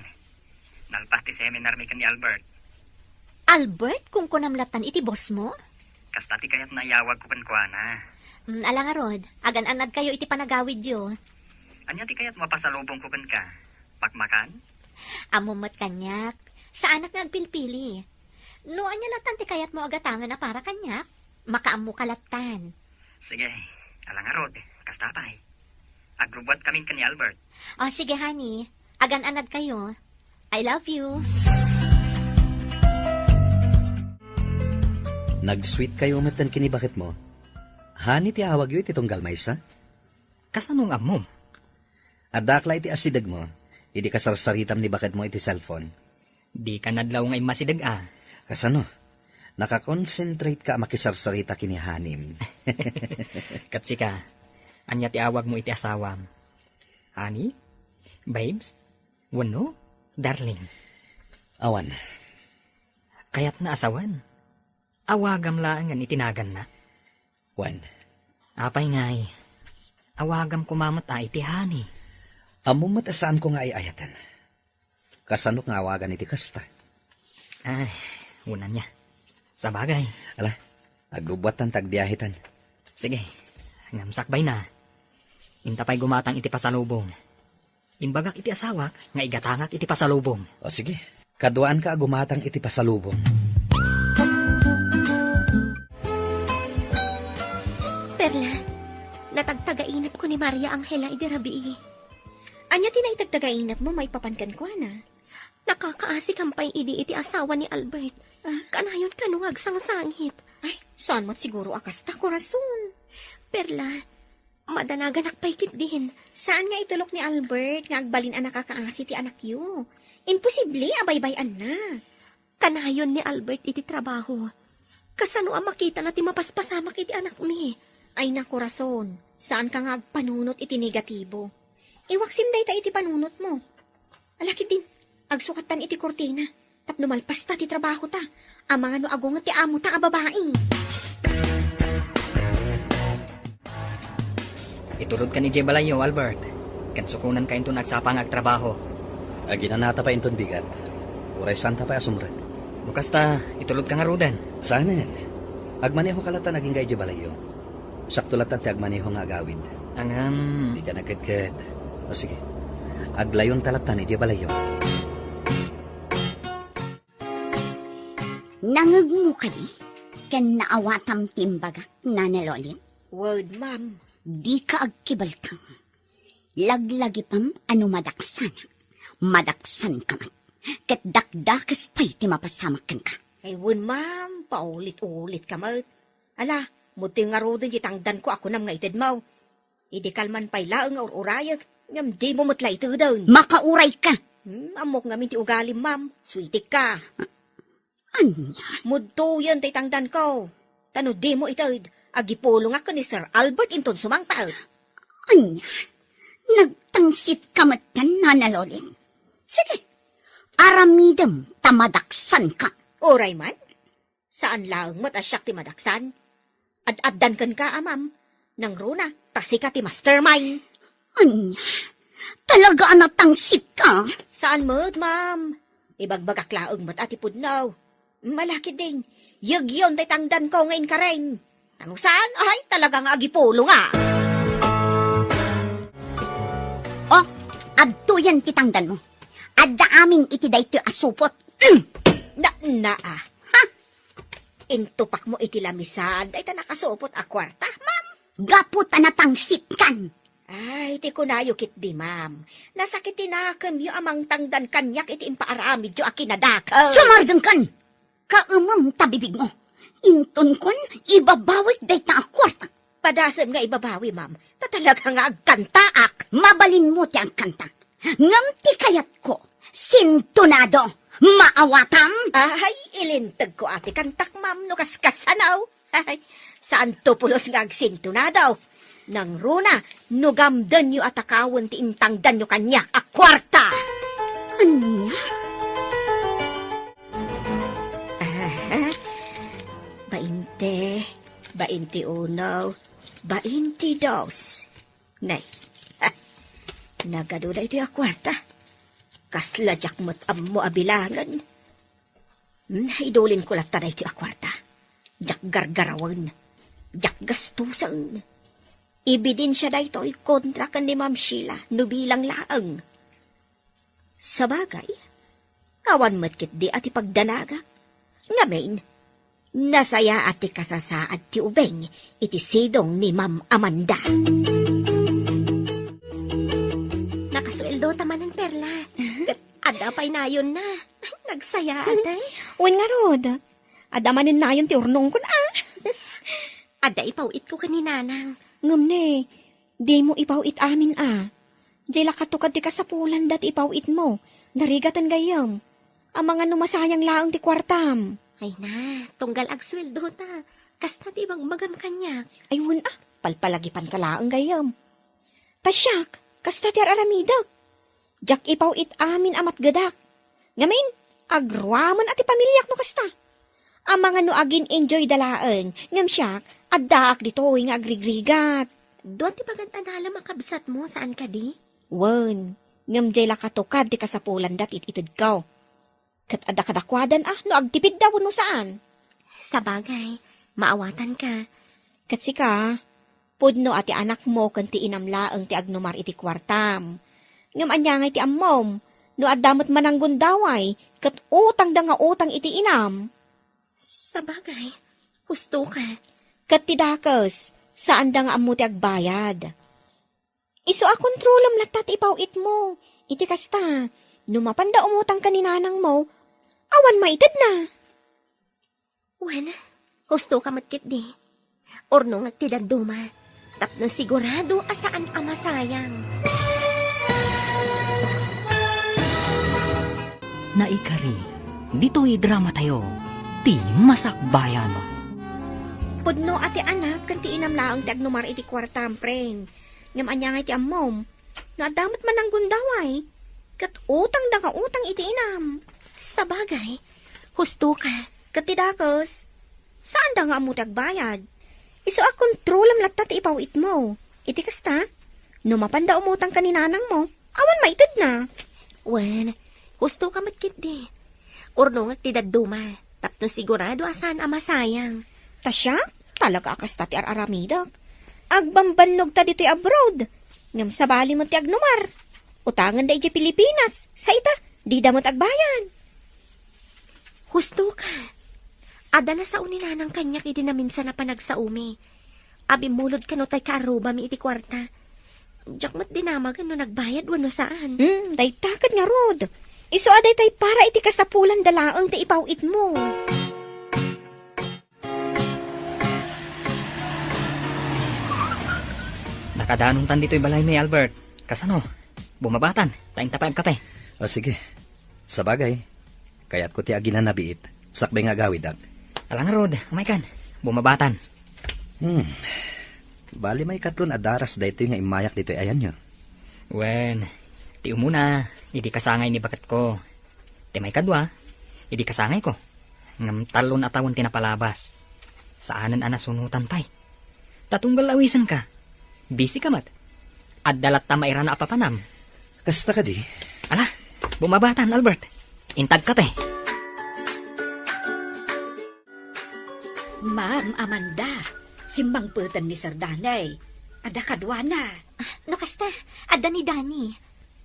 Nalpas ti seminar mi kan ni Albert. Albert, kung kunamlatan iti boss mo? Kasta ti kayat nayawag ko kankwana. Ala nga Rod, agan-anad kayo iti panagawid yo. Anya ti kayat mapasalubong ko kan ka? Pakmakan? Amumat kanyak. Sa anak nga agpilpili. No, anya latan ti kayat mo agatangan na para kanyak. Makaamu kalatan. Sige, alang Rod, kasta pa'y. Agrubot kami kan ni Albert. O sige, honey. Agan-anad kayo. I love you. Nag-sweet kayo matan kini bakit mo? Hani ti awag yu iti tunggal maysa? Kasano nga mo? Adakla iti asidag mo. Idi kasarsaritam ni bakit mo iti cellphone. Di ka nadlaw ngay masidag Kasano? Nakakonsentrate ka makisarsarita kini hanim. Katsika, anya ti awag mo iti asawam. Honey? Babes? Wano? Darling? Awan. Kayat na asawan. Awagam lang nga itinagan na. Wan. Apay ngay. Awagam kumamata iti honey. Amo matasaan ko nga ayatan. Kasano nga awagan iti kasta? Ay, unan niya. Sa bagay. Ala, aglubatan tagbiyahitan. Sige, ngamsakbay na. Intapay gumatang iti pasalubong. Imbagak iti asawak, nga igatangak iti pasalubong. O sige, kaduaan ka agumatang iti pasalubong. Perla, natagtagainip ko ni Maria Angela idirabi. Anya tinaitagtagainap mo, may papankan ko na. Nakakaasi kampay iti asawa ni Albert. Kanayon kanuwag sang sangit. Ay, saan mo't siguro akasta korason. Perla, madanagan akpaykit din. Saan nga itulok ni Albert nga agbalin ang nakakaasi ti anak yu? Imposible, abaybayan na. Kanayon ni Albert iti trabaho. Kasano ang makita na ti mapaspasamak iti anak mi. Ay na korason, saan ka nga agpanunot iti negatibo? Iwaksim day ta iti panunot mo. Alakit din, agsukatan iti kortina. Tapno malpas ta ti trabaho ta. Ang mga no agong ti amo ta a babae. Itulod ka ni Jay Balayo, Albert. Kansukunan ka into nagsapang agtrabaho. Aginanata pa inton bigat. Uray santa pa asumret. Bukas ta, itulod ka nga rudan. Sanen. Agmaneho kalata naging kay Jabalayo. Sakto latan ti agmaneho nga agawid. Angam, Di ka nagkadkad. O sige. Aglayon talatan ni Jabalayo. Nangag mo ka di? Ken naawatam timbagak na nalolit? Word, ma'am. Di ka agkibaltang. Laglagi pam ano madaksan. Madaksan ka man. Kat dakdakas pa'y ti mapasamakan ka. Ay, wun, ma'am. Paulit-ulit ka, mat. Ala, muti nga rodin jitangdan ko ako nam nga itid mo. Idi kalman pa'y laang or urayag. Ngam di mo matla ito doon. Makauray ka. Amok ngamin ti ugalim, ma'am. Sweetik ka. Anya? Mudto yan tay tangdan ko. Tano di mo itid. Agipulong ako ni Sir Albert inton sumangtaot. Anya? Nagtangsit ka matan na nalolit. Sige. Aramidem tamadaksan ka. Oray man. Saan lang mat asyak ti madaksan? Ad-addan kan ka, amam. Nang runa, tasika ti mastermind. Anya? Talaga anatangsit ka? Saan mo't, ma'am? Ibagbagak laong mat ati pudnaw. Malaki din. Yagyon tay tangdan ko ngayon ka rin. Ano saan? Ay, talagang agipulo nga. Oh, adto yan kitangdan mo. Adda amin iti dayto asupot. Na. Intupak mo iti lamisad. Ay, ta nakasupot a kwarta, ma'am. Gapot anatangsit kan. Ay, ti kunayukit di, ma'am. Nasakit tinakam yu amang tangdan kanyak iti impaaramid yu akinadakaw. Sumardeng kan. Kaamam tabibig mo. Inton kon, ibabawit day ta akwarta. Padasem nga ibabawi, ma'am. Ta talaga nga agkantaak. Mabalin mo ti ang kanta. Ngam ti kayat ko. Sintonado. Maawatam. Ay, ilintag ko ati kantak, ma'am, no kaskasanaw. Ay, saan to pulos nga agsinto na daw? Nang runa, nugamdan yu atakawan ti intangdan yu kanyak akwarta. Anya? Bainte uno, 22. Nay, nagaduday ti akwarta. Kasladyak mo't ammo abilangan. Idulin ko latanay ti akwarta. Jak gargarawan. Jak gastusan. Ibidin siya da ito kontra kan ni Ma'am Sheila no bilang laang. Sabagay, awan matkit di ati pagdanaga. Ngamin, nasaya ati kasasaad ti ubeng iti sidong ni Ma'am Amanda. Nakasweldo tamanan, Perla. Ada pa'y nayon na. Nagsaya atay. Uwan nga rod. Adamanin na yun ti urnong ko na. Ada ipawit ko kaninanang. Ngam ne, di mo ipawit amin Diyala katukad ti kasapulan dat ipawit mo. Narigatan gayam. Ang mga numasayang laang ti kwartam. Ay na, tunggal agsweldo ta. Kasta di bang magam kanya. Ay wun palpalagipan ka laang gayam. Tasyak, kasta ti aramidak. Jak ipawit amin amat gadak. Ngamin, agruaman ati pamilyak no kasta. Ang mga no agin enjoy dalaang. Ngam siyak, addaak dito nga agrigrigat. Doon ti pagandala makabsat mo, saan ka di? Wen, ngam jay lakatukad ti kasapulan dat ititid ko. Kat adda kadakwadan no agtipid daw no saan. Sa bagay, maawatan ka. Kat sika, pudno ati anak mo kanti inamlaang ti agnumar iti kwartam. Ngam anyangay ti ammom, no addamot mananggun daway, kat utang da nga utang iti inam. Sa bagay, husto ka. Kat ti dakes, saan da nga ammo ti agbayad. Iso a kontrolam latat ipawit mo. Iti kasta, numapanda umutang ka ni nanang mo, awan maitad na. Wen, husto ka matkit di. Orno nga tidaduma. Tapno sigurado asaan ama sayang. Naikari, dito'y drama tayo. Ti masakbayan. Pudno ati anak, kan ti inamlaang ti agnumar iti kwartam, preng. Ngam anya nga iti ammom. Nadamat man ang gundaway. Kat utang da ka utang iti inam. Sa bagay, husto ka. Kat ti dakes. Saan da nga amu ti agbayad? Iso a kontrolam latta ti ipawit mo. Iti kasta, numapanda umutang ka ni nanang mo, awan maitid na. Wen, husto ka matkit di. Orno nga tidaduma. Tapno sigurado asaan ama sayang. Tasya, talaga kasta ti araramidak. Agbambannog ta dito'y abroad. Ngam sabali mo ti agnumar. Utangan da iti Pilipinas. Sa ita, di da mo agbayad. Husto ka. Ada na sa unina ng kanyak iti na minsan na panagsaumi. Abi mulod ka no tay kaaruba mi iti kwarta. Diyak mat dinamagan no nagbayad wano saan. Day takad nga rod. Iso aday tay para iti kasapulan dalaang ti ipawit mo. Nakadanon tan dito'y balay ni Albert. Kasano? Bumabatan, tayong tapay ang kape. O sige, sa bagay, kaya't ko ti aginan nabiit, sakbay nga gawid ak. Alang rod, umaykan, bumabatan. Bali may katlon adaras dayto nga imayak dito ayan nyo. Wen, ti umuna, idi kasangay ni bakat ko. Ti may kadwa, idi kasangay ko. Ngam talon atawon tinapalabas. Saanan anasunutan pay. Tatunggal awisan ka. Busy ka mat. At dalat ta mairana apapanam. Kasta ka di? Ala, bumabatan Albert. Intag ka pe. Ma'am Amanda, simbang putan ni Sir Danay. Ada kadwana. No kasta, ada ni Dani.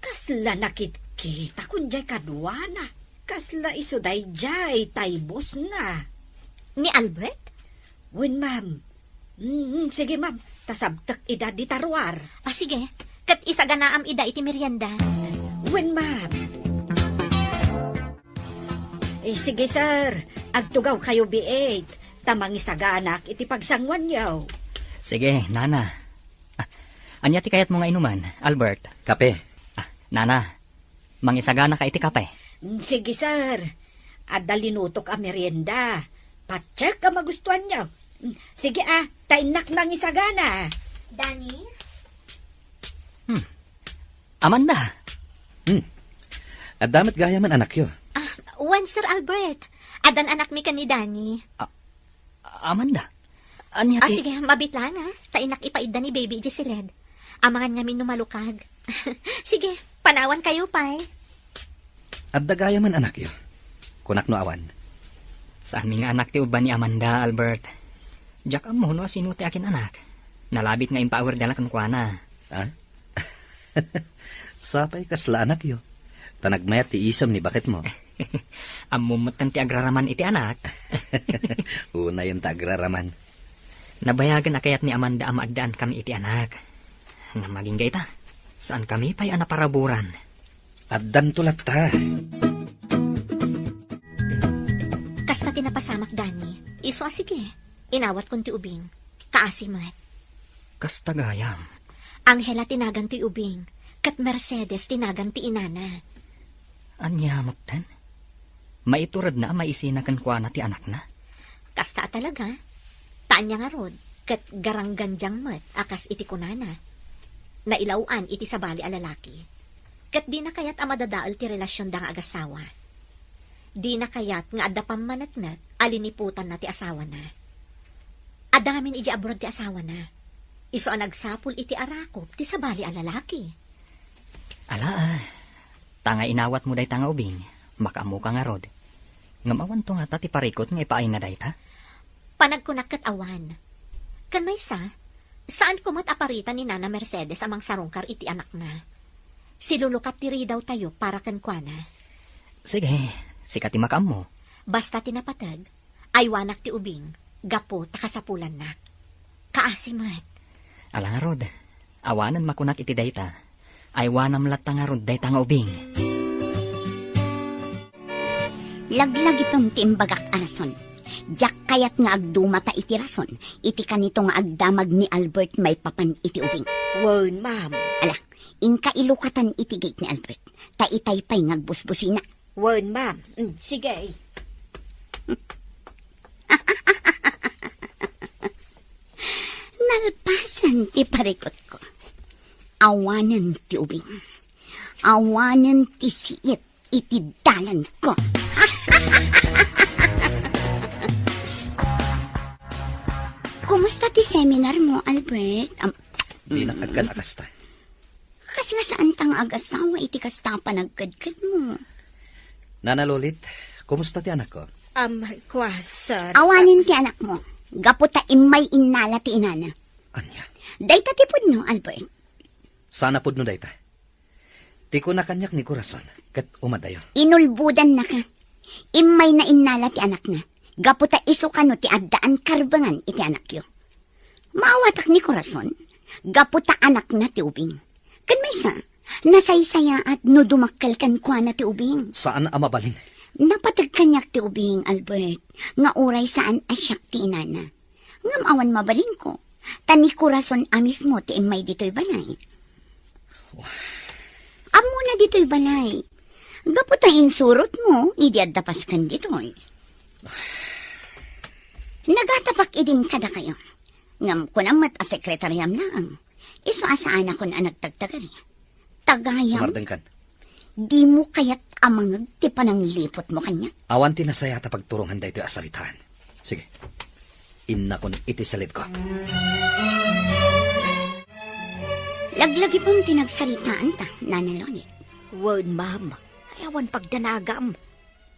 Kasla nakit-kita kunjay kadwana. Kasla isuday jay taybos na. Ni Albert? Win, ma'am. Sige, ma'am. Tasabtak ida di tarwar. Sige, kat isa ganaam ida iti merienda. Win, ma'am. Sige, sir. Agtugaw kayo biit. Tamang isaganak iti pagsangwan yaw. Sige, nana. Anya ti kayat mo nga inuman, Albert? Kape. Nana, mangisagana ka iti kape. Sige, sir. Ada linutok a merienda. Patsyak ka magustuhan yaw. Sige tainak nang isagana. Dani? Amanda, At damat gaya man anak yo. Wan, Sir Albert. Adan anak mi ka ni Dani. Amanda. Anya ti... Sige, mabitlan Tainak ipaida ni baby Giseled. Amangan nga numalukag. Sige, panawan kayo, pay. At dagaya man anak yo. Kunak no awan. Saan mi nga anak ti uban ni Amanda, Albert? Diyak ang muno sinuti akin anak. Nalabit nga impawer dala kan kuana. Ha? Sapay kasla anak yo. Tanagmayat ti isam ni bakit mo. Amumatan ti agraraman iti anak. Una yung tagraraman. Nabayagan akayat ni Amanda amaagdaan kami iti anak. Nga maging gaita, saan kami pa'y anaparaburan? Addan tulat ta. Kasta tinapasamak, Dani. Iso sige. Inawat kong ti ubing. Kaasimat. Kastagayam. Angela tinagang ti ubing. Kat Mercedes tinagang ti inana. Anya matan? Maiturad na maisinakan kwa na ti anak na. Kasta talaga. Tanya nga rod. Kat garangganjang mat akas iti kunana. Nailauan iti sabali a lalaki. Kat di na kayat amadadaal ti relasyon da nga agasawa. Di na kayat nga adda pamanatnat aliniputan na ti asawa na. Adda ngamin iti abroad ti asawa na. Iso ang nagsapul iti arakop ti sabali a lalaki. Ala tanga inawat mo day tanga ubing. Makaamu ka nga rod. Ngamawan to nga ta ti parikot nga ipaay na day ta. Panagkunak kat awan. Kan may saan kumat aparita ni Nana Mercedes amang sarungkar iti anak na. Silulukat tiri daw tayo para kankwana. Sige, sikati makaam mo. Basta tinapatag, ay wanak ti ubing, gapo takasapulan na. Kaasimat. Ala nga rod, Awanan makunak iti dayta. Ay wanam latta nga rod dayta nga ubing. Laglag itong tiimbagak arason. Jak kayat nga agdumata iti rason. Iti kanito nga agdamag ni Albert may papan iti ubing. Wen, ma'am. Ala, inka ilukatan iti gate ni Albert. Ta itay pa'y ngagbusbusina. Wen, ma'am. Sige. Nalpasan ti parikot ko. Awanan ti ubing. Awanan ti siit iti dalan ko. Kumusta ti seminar mo, Albert? Di nakagkan akasta. Kasla saan tang agasawa iti kasta panagkadkad mo? Nana Lolit, kumusta ti anak ko? Sir. Awanin ti anak mo. Gaputa imay inala ti inana. Anya, Dayta tipod no, Albert. sana pud no dayta. Ti ko na kanyak ni Corazon, kat umadayo. Inulbudan na ka. Imay na inala ti anak na. Gaputa iso ka no ti addaan karbangan iti anak yo. Maawatak ni Corazon. Gaputa anak na ti ubing. Kan may sa, nasaysaya at no dumakkel kan kwa na ti ubing. Saan amabalin? Napatag kanyak ti ubing, Albert. Nga uray saan asyak ti inana. Ngam awan mabalin ko. Tani Corazon amis mo ti imay dito'y balay. Amo na dito'y balay. Gaputayin surot mo, idi addapas kan dito'y. Nagatapak idin kada kayo. Ngam ko namat a sekretaryam lang. Iso asaan ako na nagtagtagari. Tagayam, Sumardeng kan. di mo kaya't amangag ti panang lipot mo kanya. Awan ti nasaya ta pagturungan da ito asalitaan. Sige. Inna ko iti salit ko. Laglagi pong tinagsalitaan ta, Nana Lolit. Wen, ma'am. Ayawan pagdanagam.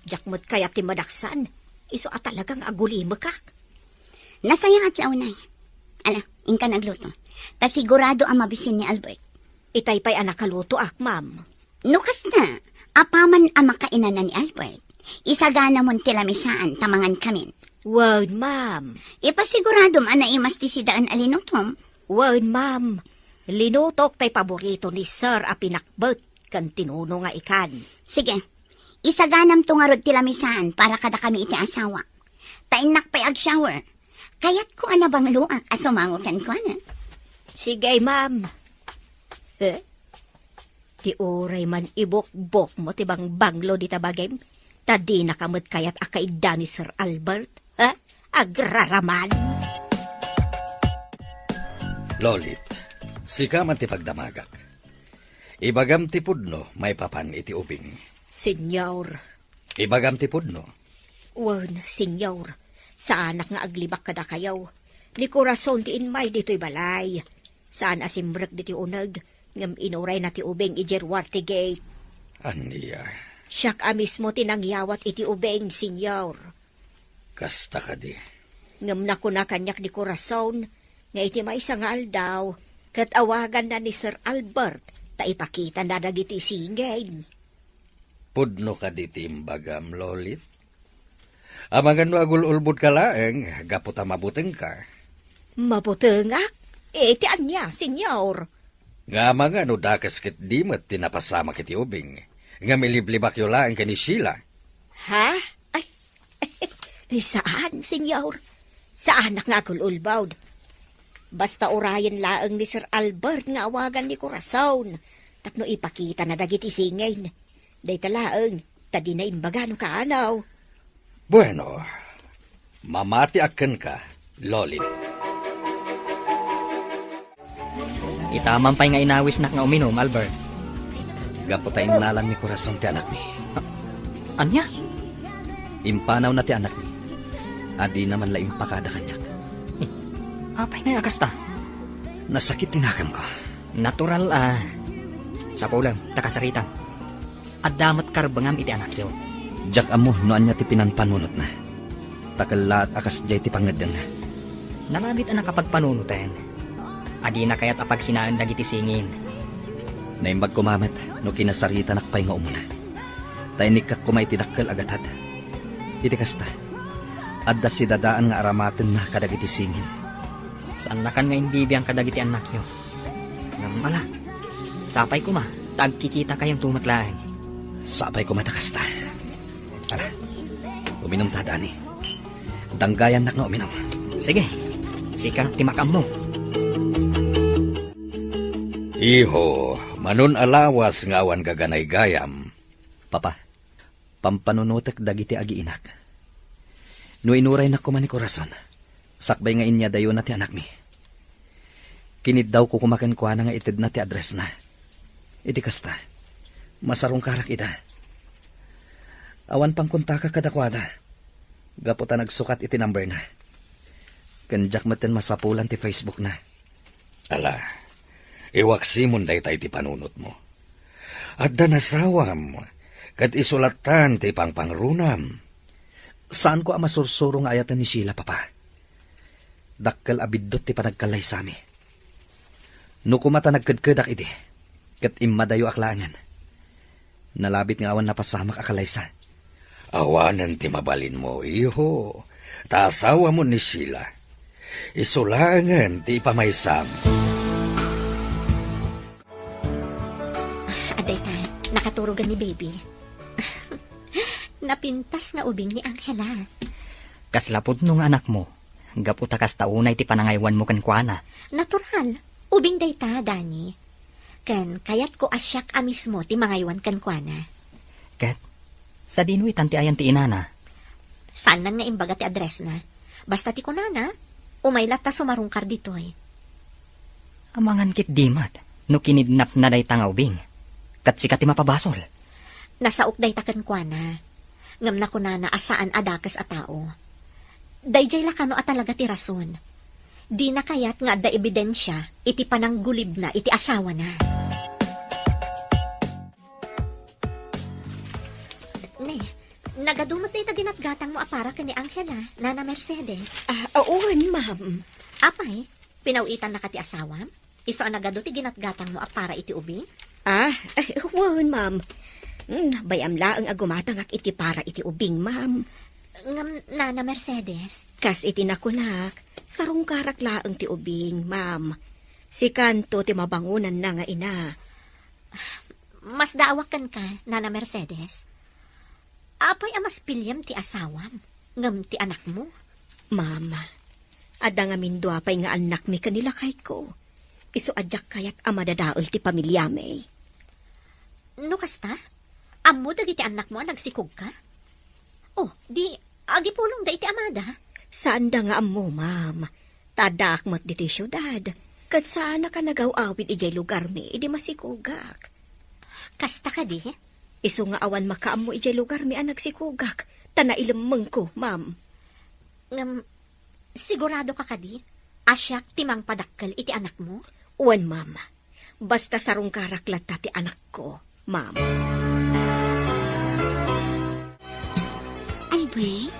Jakmot kaya ti madaksan. Iso at talagang agulimagak. Nasaya at launay. Ala, inka nagluto. Ta sigurado ang mabisin ni Albert. Itay pa'y anak kaluto ma'am. Nukas na, apaman ang makainan na ni Albert. Isagana mon tilamisaan tamangan kami. Wen, ma'am. Ipasigurado man na imas ti sidaan alinutom. Wen, ma'am. Linutok tay paborito ni Sir a pinakbet kan tinuno nga ikan. Sige, isaganam to nga rod tilamisaan para kada kami iti asawa. Tainak pa'y ag-shower. Kaya't ko anabang luak asumangutan ko na. Sige, ma'am. Ti oray man ibok-bok mo ti bang banglo di tabagem. Tadi nakamot kayat akaida ni Sir Albert. Agraraman. Lolit, sika man ti pagdamagak. Ibagam ti pudno, may papan iti ubing. Senyor. Ibagam ti pudno. Wen, senyor. Sa anak nga aglibak kada kayaw. Ni Corazon ti inmay dito'y balay. Saan asimbrek diti unag. Ngam inuray na ti ubeng ijerwar ti gate. Aniya, Siyak mismo tinangyawat iti ubeng, senyor. kasta ka di. Ngam na ko na kanyak ni Corazon. Nga iti may sangal daw. Kat awagan na ni Sir Albert. Ta ipakita na dagiti singay. Pudno ka di timbagam, Lolit. Amangan no agul-ulbud ka laeng, gaputa mabuteng ka. Mabutengak? Iti anya, senyor. Nga mga no dakas kit di mat tinapasama kiti ubing. Nga miliblibak yo laeng ka ni Sheila. Ha? Ay, saan, senyor? Saan nga agul-ulbawd? Basta orayan laeng ni Sir Albert nga awagan ni Corazon. Tapno ipakita na dagiti singay. Day talaeng, tadi na imbaga no kaanaw. Bueno, mamati aken ka, Lolit. Itaman pa'y nga inawis nak nga uminom, Albert. Gaputay nalan ni Corazon ti anak ni. Anya? Impanaw na ti anak ni. Adi naman la impakada kanyak. Apay nga akasta. Nasakit tinakam ko. Natural sa pulang, takasaritan. At damat karbangam iti anak yo. Jak amo no anya ti pinanpanunot na. Takala at akas jay ti pangadan na. Nalabit ang nakapagpanunuten. Adi na kaya't apag sinaan dagiti singin. Naimbag kumamat no kinasarita nakpay nga umuna. Tainik kak kumay tinakkel agatad. Iti kasta. Adda si dadaan nga aramaten na kadagiti singin. Saan na kan nga hindi biyang kadagiti anak yo. pala. Sapay ko ma, tagkikita kayong tumatlaan. Sabay ko matakasta. Ala, uminom ta, Dani. Danggayan nak nga uminom. Sige, sika timakam mo. Iho, manon alawas nga awan kaganay gayam. Papa, pampanunutek dagiti agiinak. No inuray na ko man ni korason, sakbay nga inya dayo na ti anak mi. Kinid daw ko kumakan ko nga ited na ti address na. Iti kasta, masarong karak ita. Awan pang kontaka kadakwada. Gaputa nagsukat iti number na. Kanjak maten masapulan ti Facebook na. Ala, iwaksimon day ti panunot mo. At danasawam, kat isulatan ti pangpangrunam. Saan ko ang masursuro nga ayatan ni Sheila, Papa? Dakkel abidot ti panagkalay sami. No kumata nagkadkadak iti, kat imadayo aklangan. Nalabit nga awan napasamak akalaysa. Awanan ti mabalin mo, iho. Tasawa mo ni Sheila. Isulangan ti pamaysam. Aday ta, nakaturugan ni baby. Napintas nga ubing ni Angela. Kaslapod nung anak mo, gaputa kas taunay ti panangaywan mo kan kuana. Natural, ubing day ta, Dani. Kan kayat ko asyak a mismo ti mangaywan kan kuana. Kat, sa dinuit ti ayan ti inana. Saan nan nga imbaga ti address na? Basta ti kunana, umaylat ta sumarungkar ditoy. Amangan kit dimat, no kinidnap na day tanga ubing. Kat sikat ti mapabasol. Nasaok day ta kan kuana. Ngam na kunana asaan adakas a tao. Dayjay lakano a talaga ti rason. Di na kayat nga da ebidensya, iti pananggulib na, iti asawa na. Ne, nagadumot na itaginatgatang mo apara ka ni Angela, Nana Mercedes. Oon, ma'am. Apay, pinauitan na ka ti asawam? Iso ang nagado ti ginatgatang mo apara iti ubing? Oon, ma'am. Bayam laang agumatang ak iti para iti ubing, ma'am. Ngam, Nana Mercedes. Kas iti nakunak, sarong karak laang ti ubing, ma'am. Si kanto ti mabangunan na nga ina. Mas daawakan ka, Nana Mercedes. Apay amas pilyam ti asawam, ngam ti anak mo. Ma'am, ada nga mindwa pa'y nga anak mi kanila kay ko. Iso adyak kayat amadadaol ti pamilya may. No kasta? Amo dagiti anak mo nagsikog ka? Oh, di agipulong da iti amada. Saan da nga amo, ma'am? Tadak mat diti syudad. Kad saan ka nagaw-awid ijay lugar mi, idi masikugak. Kasta ka di? Iso nga awan makaamo ijay lugar mi ang nagsikugak. Tana ilamang ko, ma'am. Sigurado ka kadi? Asyak timang padakkel iti anak mo? Uwan, ma'am. Basta sarong karaklat ti anak ko, ma'am. Albert,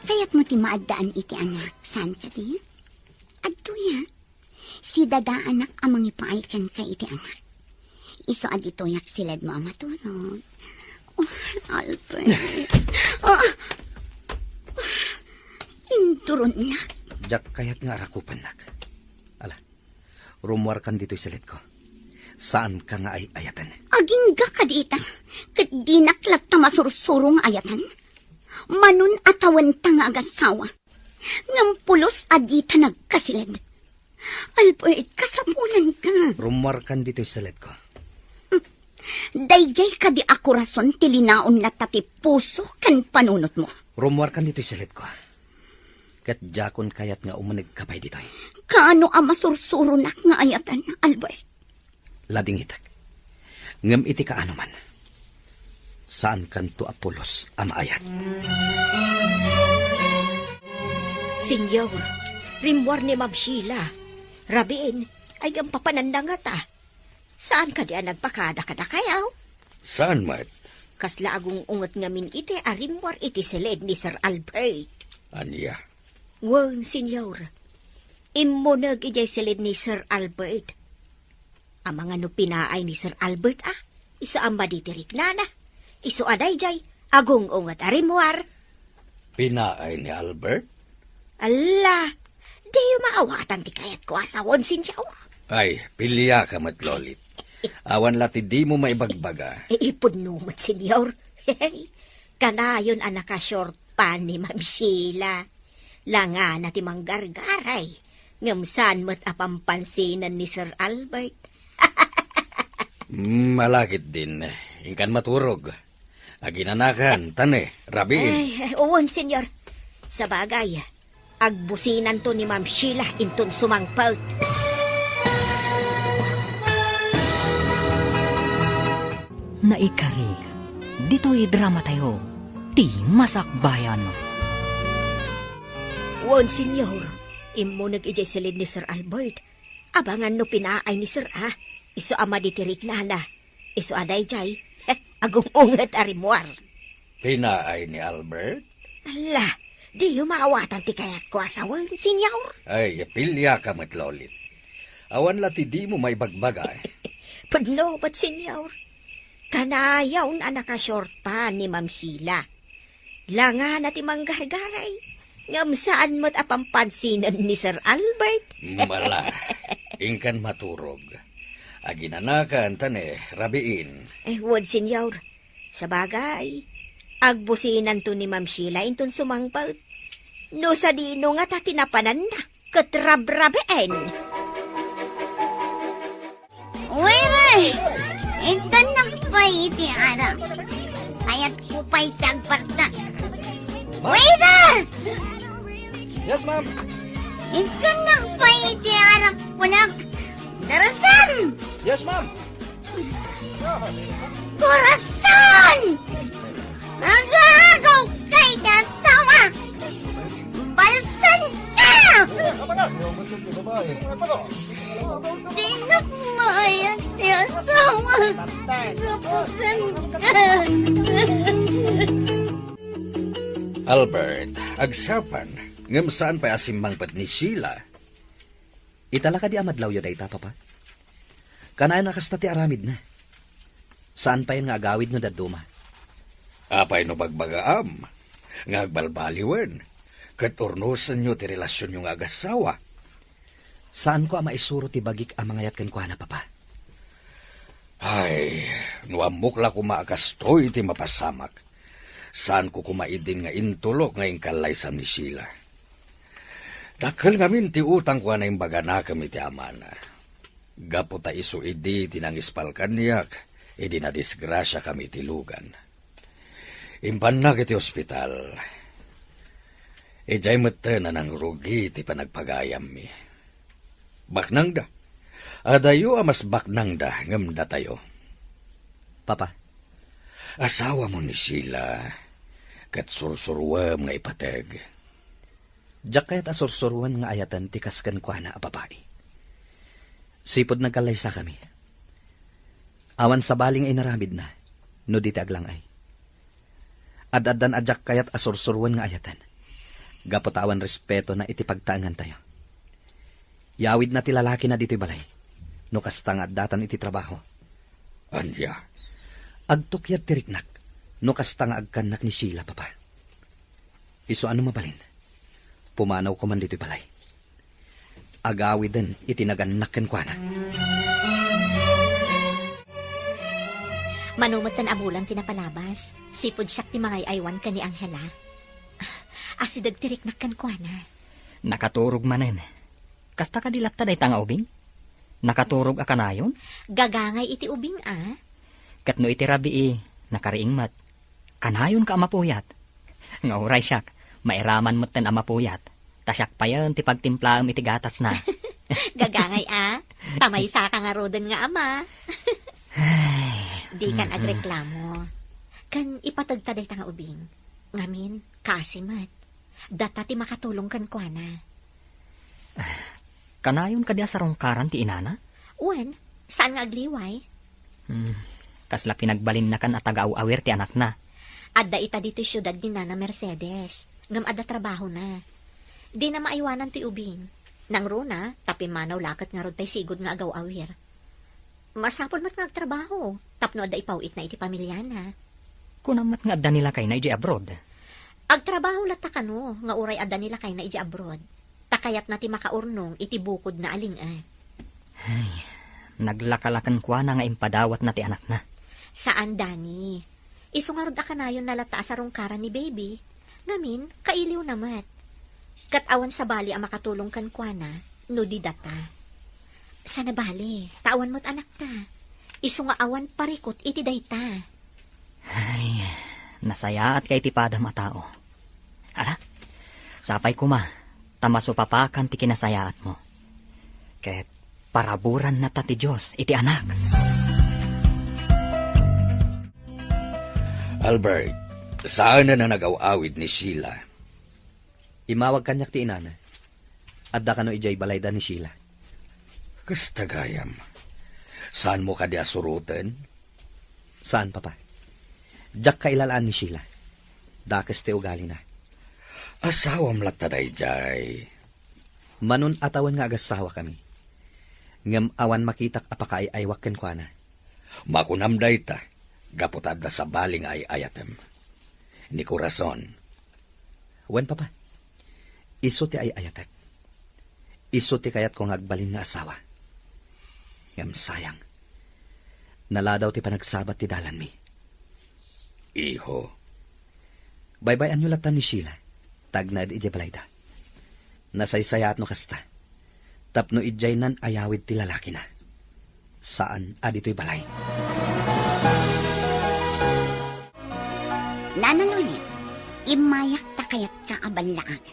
kayat mo ti maadaan iti anak. Saan ka di? Adto ya. Si dada anak amang ipaikan ka iti anak. Iso adito yak silad mo ang matulog. Oh, Albert. Induron na. Jak kayat nga arakupan nak. Ala, rumwar kan dito'y salit ko. Saan ka nga ay ayatan? Aging ga ka dita. Kat di naklat ta masursurong ayatan. Manun atawan ta nga agasawa. Ngampulos adita nagkasilad. Albert, kasapulan ka. Rumwar kan dito'y salit ko. Dayjay ka di ako rason tilinaon na tati puso kan panunot mo. Rumwar kan dito'y salit ko. Kat jakon kayat nga umunig kapay dito'y. Kaano ang masursuro na nga ayatan, Albert? Lading itak. Ngam iti kaano man. Saan kanto apulos ang ayat? Senyor, rimwar ni Ma'am Sheila. Rabiin, ay ang papanandangat ah. Saan ka diyan nagpakada-kada kayaw? Saan, mat? Kasla agong ungot ngamin iti arimwar iti silid ni Sir Albert. Anya? Wan, senyor. Imo nag-ijay silid ni Sir Albert. Ang mga no pinaay ni Sir Albert iso ang maditirik nana. Iso aday jay, agong ungot arimwar. Pinaay ni Albert? Ala, di maawatan ti kayat ko asawon sinyaw. Ay, pilya ka matlolit. Awan lati di mo maibagbaga. Ipod numot, senyor. Kanayon ang naka-short pa ni Ma'am Sheila. Langa na ti manggargaray. Ngamsan mo't apampansinan ni Sir Albert. Malakit din. Ingkan maturog. Aginanakan, tane, rabiin. Ay, uwan, senyor. Sa bagay, agbusinan to ni Ma'am Sheila inton sumangpaut. Naikari, dito'y drama tayo. Ti masakbayan. Uwan, senyor. Imo nag-ijay silid ni Sir Albert. Abangan no pinaay ni Sir Iso ama ditirik na na. Iso aday jay. Agungungat arimuar. Pinaay ni Albert? Ala, di yung maawatan ti kayat ko asawan, senyor. Ay, pilya ka matlolit. Awan lati di mo maibagbaga. Pudno, ba't senyor? Kanayaw na naka-short pa ni Ma'am Sheila. Langa na ti manggargaray. Ngamsaan mo't apampansinan ni Sir Albert. Mala, ingkan maturog. Aginanakan, tane, rabiin. Wad, senyor. Sa bagay, agbusinan to ni Ma'am Sheila inton sumangpaut. No sa dino nga tatinapanan na, katrabrabeen. Uy, ito na pa iti ara. Kaya't kupay sagparta. Waiter! Yes, ma'am. Ito na pa iti ara punak. Darasan! Yes, ma'am. Corazon! Nagagaw kay dasawa! Balsan ka! Tinakmayan ti asawa! Napukan ka! Albert, agsapan. Ngam saan pa asimbang pat ni Sheila? Itala ka di amadlaw yun ay papa. Kanayan nakasta ti aramid na. Saan pa yung nga agawid no daduma? Apay no bagbagaam. Ngagbalbaliwan. Katurnusan nyo ti relasyon yung agasawa. Saan ko ang maisuro ti bagik ang mga yatkan ko na papa? Ay, nuamukla ko maakastoy ti mapasamak. Saan ko kumaidin nga intulok nga inkalaysan ni Sheila. Dakal ngamin ti utang ko na imbaga na kami ti amana. Gapo ta iso idi tinangispal kanyak, idi na disgrasya kami ti lugan. Impan na kiti ospital. Ijay mata na ng rugi ti panagpagayam mi. Baknang da. Adayo amas baknang da ngam da tayo. Papa, Asawa mo ni Sheila, kat sursurwam nga ipateg. jak kayat asursuruan nga ayatan ti kaskan ko na a babae. Sipod nagkalaysa kami. Awan sa baling ay naramid na, no di ti aglang ay. Ad-adan adyak kayat asursuruan nga ayatan. Gapot awan respeto na iti pagtaangan tayo. Yawid na ti lalaki na dito'y balay, no kastang ad-datan iti trabaho. Anya, Agtukyat tiriknak, no kastang agkanak ni Sheila, papa. Iso ano mabalin? Pumanaw ko man dito'y balay. Agawid din itinaganak kwa na. Manumatan amulang tinapalabas. Sipod siyak ti mga aywan ka ni Angela. Asidag tirik na kankwana. Nakaturog manen. Kasta ka dilat ta day tanga ubing? Nakaturog a kanayon? Gagangay iti ubing Katno iti rabi nakariing mat. Kanayon ka amapuyat. Nga uray siyak, mairaman mo't ten amapuyat. Tasyak pa yan ti pagtimplaam iti gatas na. Gagangay Tamay sa ka nga rodan nga ama. Di kan agreklamo. Kan ipatagtaday tanga ubing. Ngamin, kasimat. Data ti makatulong kan kuana. Kanayon ka di asarong karan ti inana? Uwan, saan nga agliway? Kasla pinagbalin na kan at tagaw-awir ti anak na. Adda ita dito syudad ni Nana Mercedes. Ngam adda trabaho na. Di na maaywanan ti ubing. Nang runa, tapi manaw lakat nga rod tay sigod nga agaw-awir. Masapol mat nga agtrabaho. Tapno adda ipawit na iti pamilya na. Kunamat nga adda nila kay na iji abroad. Agtrabaho lata kano, nga uray adda nila kay na iji abroad. Takayat na ti makaurnong iti bukod na aling Naglakalakan kwa na nga impadawat na ti anak na. Saan, Dani? Isungarod ka na yun nalata sa rungkaran ni baby. Ngamin, kailiw namat. Katawan sa bali ang makatulong kan kwa na, no di data. Sana bali, tawan mo't anak ta. Isunga awan parikot iti dayta. Nasaya at kay tipada matao. Ala, sapay kuma, tamasupapakan ti kinasayaat mo. Ket paraburan na ta ti Diyos iti anak. Albert, saan na nag-awawid ni Sheila? Imawag kanyak ti inana. Adda kano ijay balayda ni Sheila. Kastagayam, saan mo ka di asurutan? Saan, papa? Diyak kailalaan ni Sheila. Dakes ti ugali na. Asawam lataday jay. Manon atawan nga agasawa kami. Ngam awan makitak apakaay aywak ken kwa na. Makunamday ta, gaputad na sa baling ay ayatem. Ni Corazon, Wen, papa? Iso ti ay ayatek. Iso ti kayat kong agbalin nga asawa. Ngam sayang. Naladaw ti panagsabat ti dalan mi. iho, Baybayan nyo latan ni Sheila. Tagnad ije balayda. Nasaysayat no kasta. Tapno ijay nan ayawid ti lalaki na. Saan adito'y balay? Nanaluli, imayak ta kayat ka abalaan.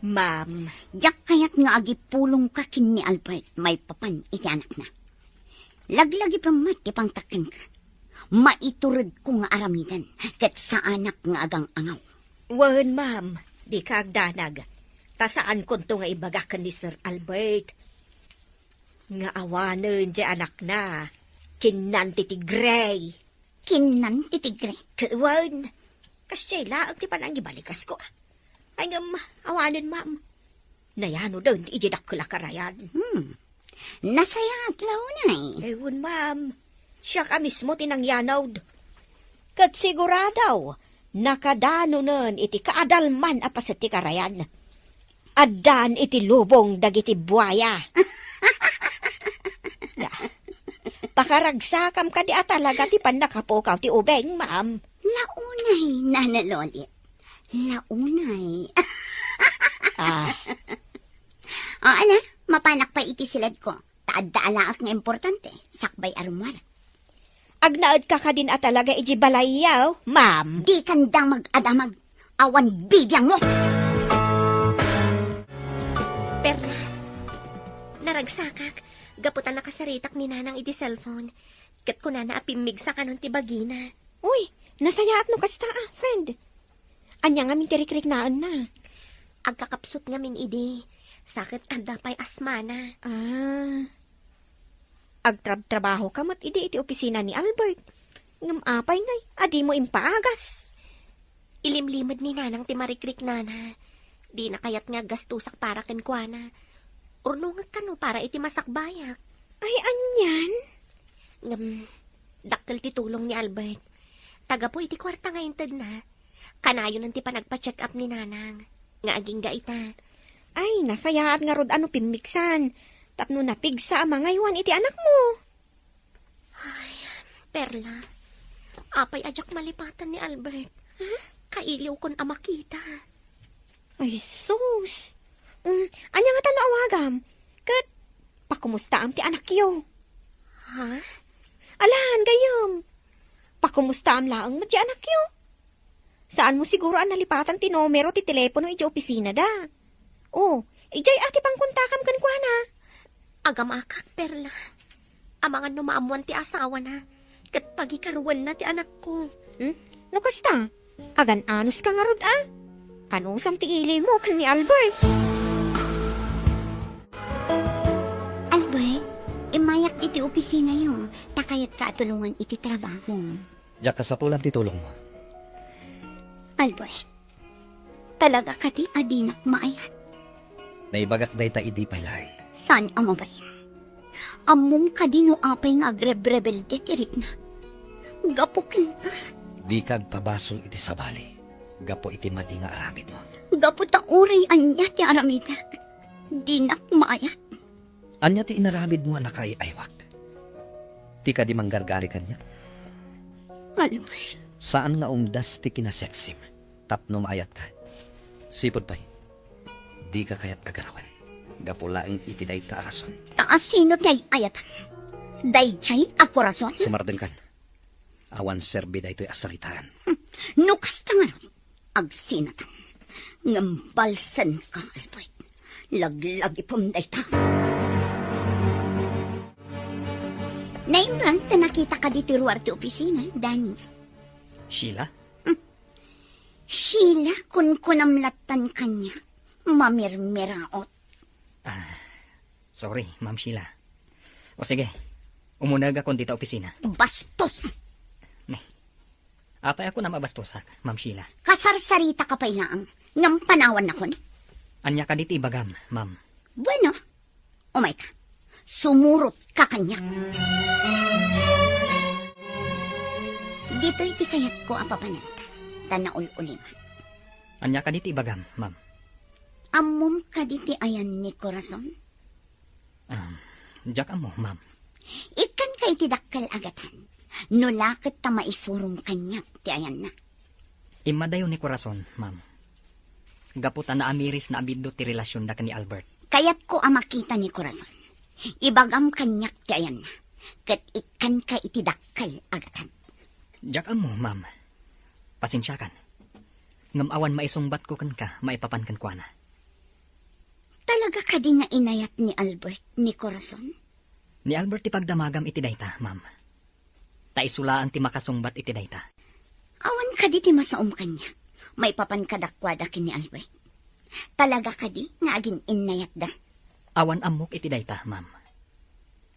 Ma'am, Diyak kayat nga agipulong ka kin ni Albert, may papan iti anak na. Laglagi pa mat ipang takin ka. Maiturod ko nga aramidan, kat sa anak nga agang angaw. wen ma'am, di ka agdanag. Tasaan konto nga ibagakan ni Sir Albert. Nga awanen di anak na. Kinanti ti Gray. Kinan titigre. Kawan, kasyela ang tipan ang ibalikas ko. Ay ngam, awanen ma'am. Nayano doon, ijidak ko lakarayan. Nasaya at launay. Ewan ma'am, siya ka mismo tinangyanaw. Kat siguradaw, nakadano nun iti kaadalman apas iti karayan. Adan iti lubong dagiti buaya. Ya, pakaragsakam ka di atalaga ti pandakapukaw ti ubeng, ma'am. Launay, nanalolit. Launay. Ana, mapanak pa iti silad ko. Taad-daalaak nga importante. Sakbay arumwara. Agnaad ka din atalaga iji balayaw, ma'am. Di kanda mag-adamag. Awan bigyan mo. Perla, naragsakak, gaputan nakasaritak ni nanang iti cellphone. Kat ko na naapimig sa kanon ti bagina. Uy, nasayaat no kasta friend. Anya nga min tirikrik naan na. Agkakapsot nga min idi. Sakit anda pa'y asmana. Agtrabaho ka mat idi iti opisina ni Albert. Ngam apay ngay, adi mo impaagas. Ilimlimad ni nanang ti marikrik nana. Di na kayat nga gastusak para kenkwana. Urnungat ka no para iti masakbayak. Ay, anyan? Dakkel ti tulong ni Albert. Taga po iti kwarta nga intad na. Kanayon ang ti panagpa-check up ni nanang. Nga aging gaita. Ay, nasayaat nga rod ano pimiksan. Tapno napigsa ang mga iwan iti anak mo. Perla, apay ajak malipatan ni Albert. Kailiw kon amakita. Ay, sus. Anya nga talo awagam. Kat, pakumusta ang ti anak yo. Ha? Alahan gayam. Pakumusta ang laang mat ti anak yo. Saan mo siguro ang nalipatan ti numero ti telepono iti opisina da? Oh, ijay ati pang kontakam kan kwa na. Agam akak, Perla. Amangan numaamuan ti asawa na. Kat pagikaruan na ti anak ko. No kasta? Agan anos ka nga rod Ano sam ti ili mo kan ni Albert? Albert, imayak iti opisina yung takayat ka atulungan iti trabaho. Diyak kasapulan ti tulong mo. Albert, talaga ka ti adinak maayat. Naibagak day ta idi paylay. San ang mabay? Among kadino apay nga agrebrebel de tirik na. Gapukin ka. Di kag pabasol iti sabali. Gapo iti madi nga aramid mo. Gapot ang uray anya ti aramidak. Dinak maayat. Anya ti inaramid mo anak ay aywak. Ti ka di manggargari kanya. Albert, Saan nga umdas ti kinaseksim? Tapno maayat ka. Sipod pa'y. Di ka kayat agarawan. Gapula ang itiday ta arason. taas sino ti ayat. Dayjay ako rason. Sumarden kan. Awan serbi da ito'y asalitaan. Nukas ta nga ron. Agsinatan. Ngambalsan ka, Albert. Laglag ipum dayta. Naimbang ta nakita ka dito ruwar ti opisina, Danny. Sheila? Sheila, kun kunamlatan kanya. Mamirmiraot. Sorry, Ma'am Sheila. O sige, umunag ako dito opisina. Bastos. Atay ako na mabastosak, Ma'am Sheila. Kasarsarita ka pa ilaang. Ngam panawan na kon. Anya ka dito ibagam, Ma'am. Bueno, umay ka. Sumurot ka kanya. Dito'y ti kayat ko apapananta. Tanaul-uliman. Anya ka dito ibagam, Ma'am. Amom ka diti ayan ni Corazon. Jack amo, Ma'am. Ikan kay ti dakkal agatan. Nulakit ta maisurong kanya ti ayan na. Imadayo ni Corazon, Ma'am. Gaputan na amiris na abiddo ti relasyon da ka ni Albert. Kayat ko amakita ni Corazon. Ibagam kanyak ti ayan na. Kat ikan ka iti dakkal agatan. Jack amo, Ma'am. Pasensya kan. Ngam awan maisungbat ko kan ka, maipapan kan kwa na. Talaga ka di nga inayat ni Albert ni Corazon? Ni Albert ti pagdamagam iti dayta, Ma'am. Taisulaan ti makasungbat iti dayta. Awan ka di ti masaom kanya. May papan kadakwada kin ni Albert. Talaga ka di nga aging inayat da. Awan amok iti dayta, Ma'am.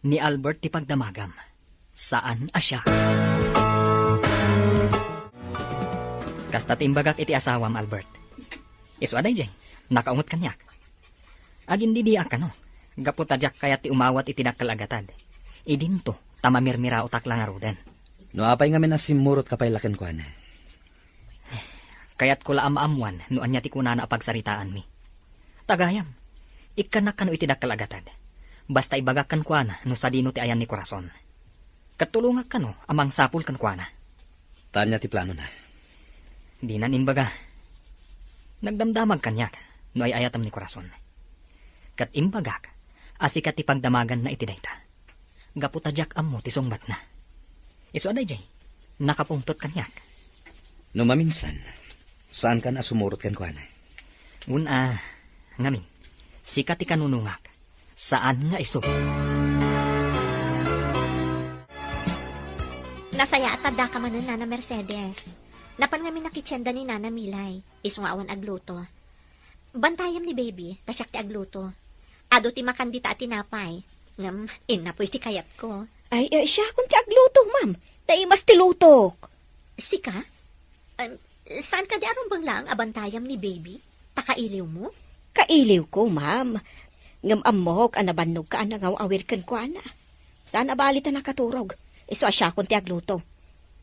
Ni Albert ti pagdamagam. Saan asya? Kasta timbagak iti asawam, Albert. Isu aday jay, nakaungot kanyak. Agin di diak kano. Gaputadyak kaya ti umawat iti nakalagatad. Idinto, tamamirmira utak lang aruden. No apay nga minasimurot kapay laken kwa na. Kaya't ko laam-amuan no anya ti kunana apagsaritaan mi. Tagayam, ikanak kano iti nakalagatad. Basta ibagakan kwa na no sa dino ti ayan ni Corazon. Katulungak kano amang sapul kan kwa na. Tanya ti plano na. Di na nimbaga. Nagdamdamag kanyak no ay ayatam ni Corazon. Kat imbagak, asikat ti pagdamagan na iti dayta. Gaputadyak ammo ti sungbat na. Isu aday jay, nakapungtot kanyak. No maminsan, saan ka na sumurot kan kwa na? Una, ngamin, sikat ti kanunungak, saan nga isu? Nasaya at tada ka man nun, Nana Mercedes. Napan nga minakitsenda ni Nana Milay. Isu nga awan agluto. Bantayam ni baby, tasyak ti agluto. Ado ti makandita at tinapay. Ngam, inapoy ti kayat ko. Ay, siya kung ti agluto, ma'am. Dahil mas tilutok. Sika? Saan ka di arong bang lang abantayam ni baby? Takailiw mo? Kailiw ko, ma'am. Ngam amok, anabanog ka, anangaw awir kan kwa na. Saan abalit na nakaturog? Iso siya kung ti agluto.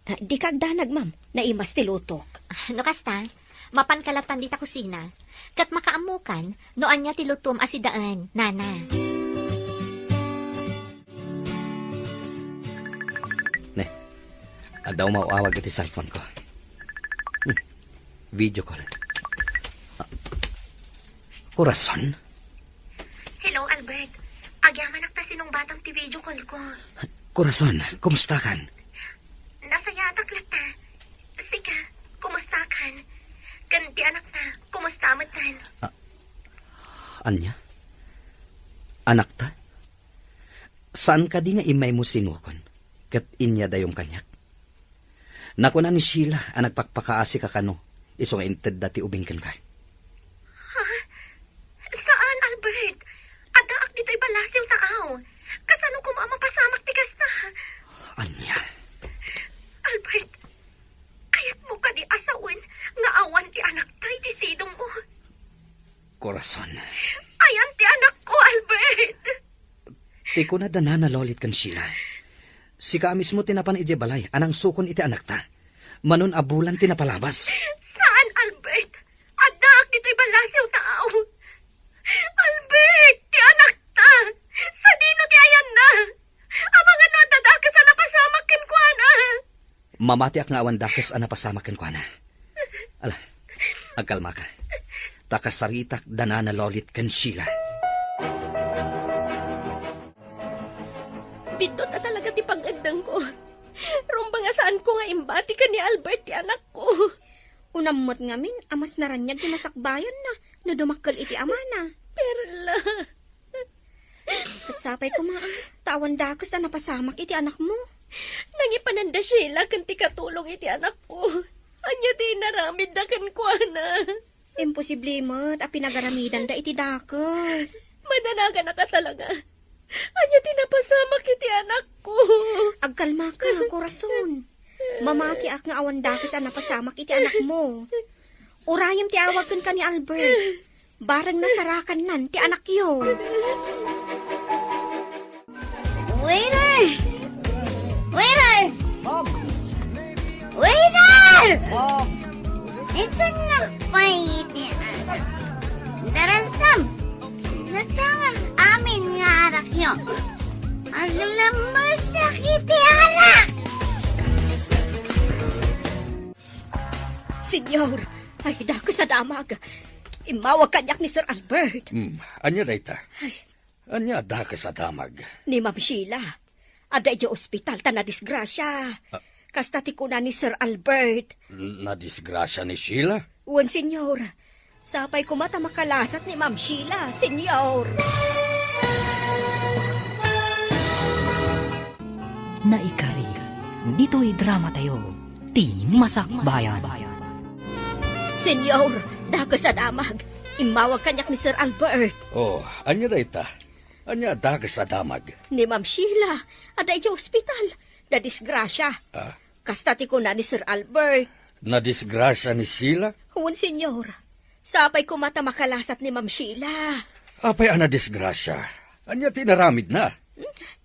Di kagdanag, ma'am. Naimas tilutok. No kasta, mapankalatan di ta kusina. Kat makaamukan, noan niya tilutom asidaan, Nana. Ne, adaw mauawag iti cellphone ko. Video call. Corazon? Hello, Albert. Agyaman ta sinong batang ti video call ko. Corazon, kumusta kan? Nasayatak lata. Sika, kumusta kan? Ganti anak na, kumusta amatan? Anya? Anak ta? Saan ka di nga imay mo sinukon? Kat inya dayong kanyak. Naku na ni Sheila, ang nagpakpakaasi ka kano. Isong inted dati ubing kan ka. Saan, Albert? Adaak dito'y balasiw taaw. Kasano ko mapasamak ti kasta? Anya? Albert, kayat mo ka di asawan nga awan ti anak tayo ti sidong mo. Corazon. Ayan ti anak ko, Albert. Ti ko na danana lolit kan Sheila. Si ka mismo tinapan ije balay, anang sukon iti anak ta. Manon abulan tinapalabas. Saan, Albert? Adaak dito'y balasiw taaw. Albert, ti anak ta. Sa di Mamati ak nga awan dakes a napasama ken kuana. Ala, agkalma ka. Takasaritak dana na lolit ken Sheila. Bitot na talaga ti pagandang ko. Rumba nga saan ko nga imbati ka ni Albert ti anak ko. Unamot ngamin, amas naranyag ti masakbayan na, no dumakkel iti amana. Perla. At sapay ko tawan dakas na napasamak iti anak mo. Nangipananda Sheila kan ti katulong iti anak ko. Anya ti naramid da kan ko na. Imposible mo't a pinagaramidan da iti dakas. Mananaga na ka talaga. Anya ti napasamak iti anak ko. Agkalma ka, korason. Mamati ak nga awan dakas a napasamak iti anak mo. Urayam ti awagan ka ni Albert. Barang nasarakan nan ti anak yo. Waiter! Waiter! Waiter! Ito na pa iti anak. Darasam, natangan amin nga anak nyo. Ang lamas iti anak! Senyor, ay dako sa damag. Imawag kanyak ni Sir Albert. Anya dayta? Anya dakes a damag. Ni Ma'am Sheila. Ada iti ospital ta na disgrasya. Kasta ti kuna ni Sir Albert. Na disgrasya ni Sheila? Wan, senyor. Sapay ko mata makalasat ni Ma'am Sheila, senyor. Naikari, dito'y drama tayo. Ti Masakbayan. Senyor, dako sa damag. Imawag kanyak ni Sir Albert. Oh, anya dayta? Anya dakes a damag. Ni Ma'am Sheila. Ada iti ospital. Na disgrasya. Kasta ti kuna ni Sir Albert. Na disgrasya ni Sheila? Wan, senyor. Sapay ko mata makalasat ni Ma'am Sheila. Apay ana disgrasya. Anya tinaramid na.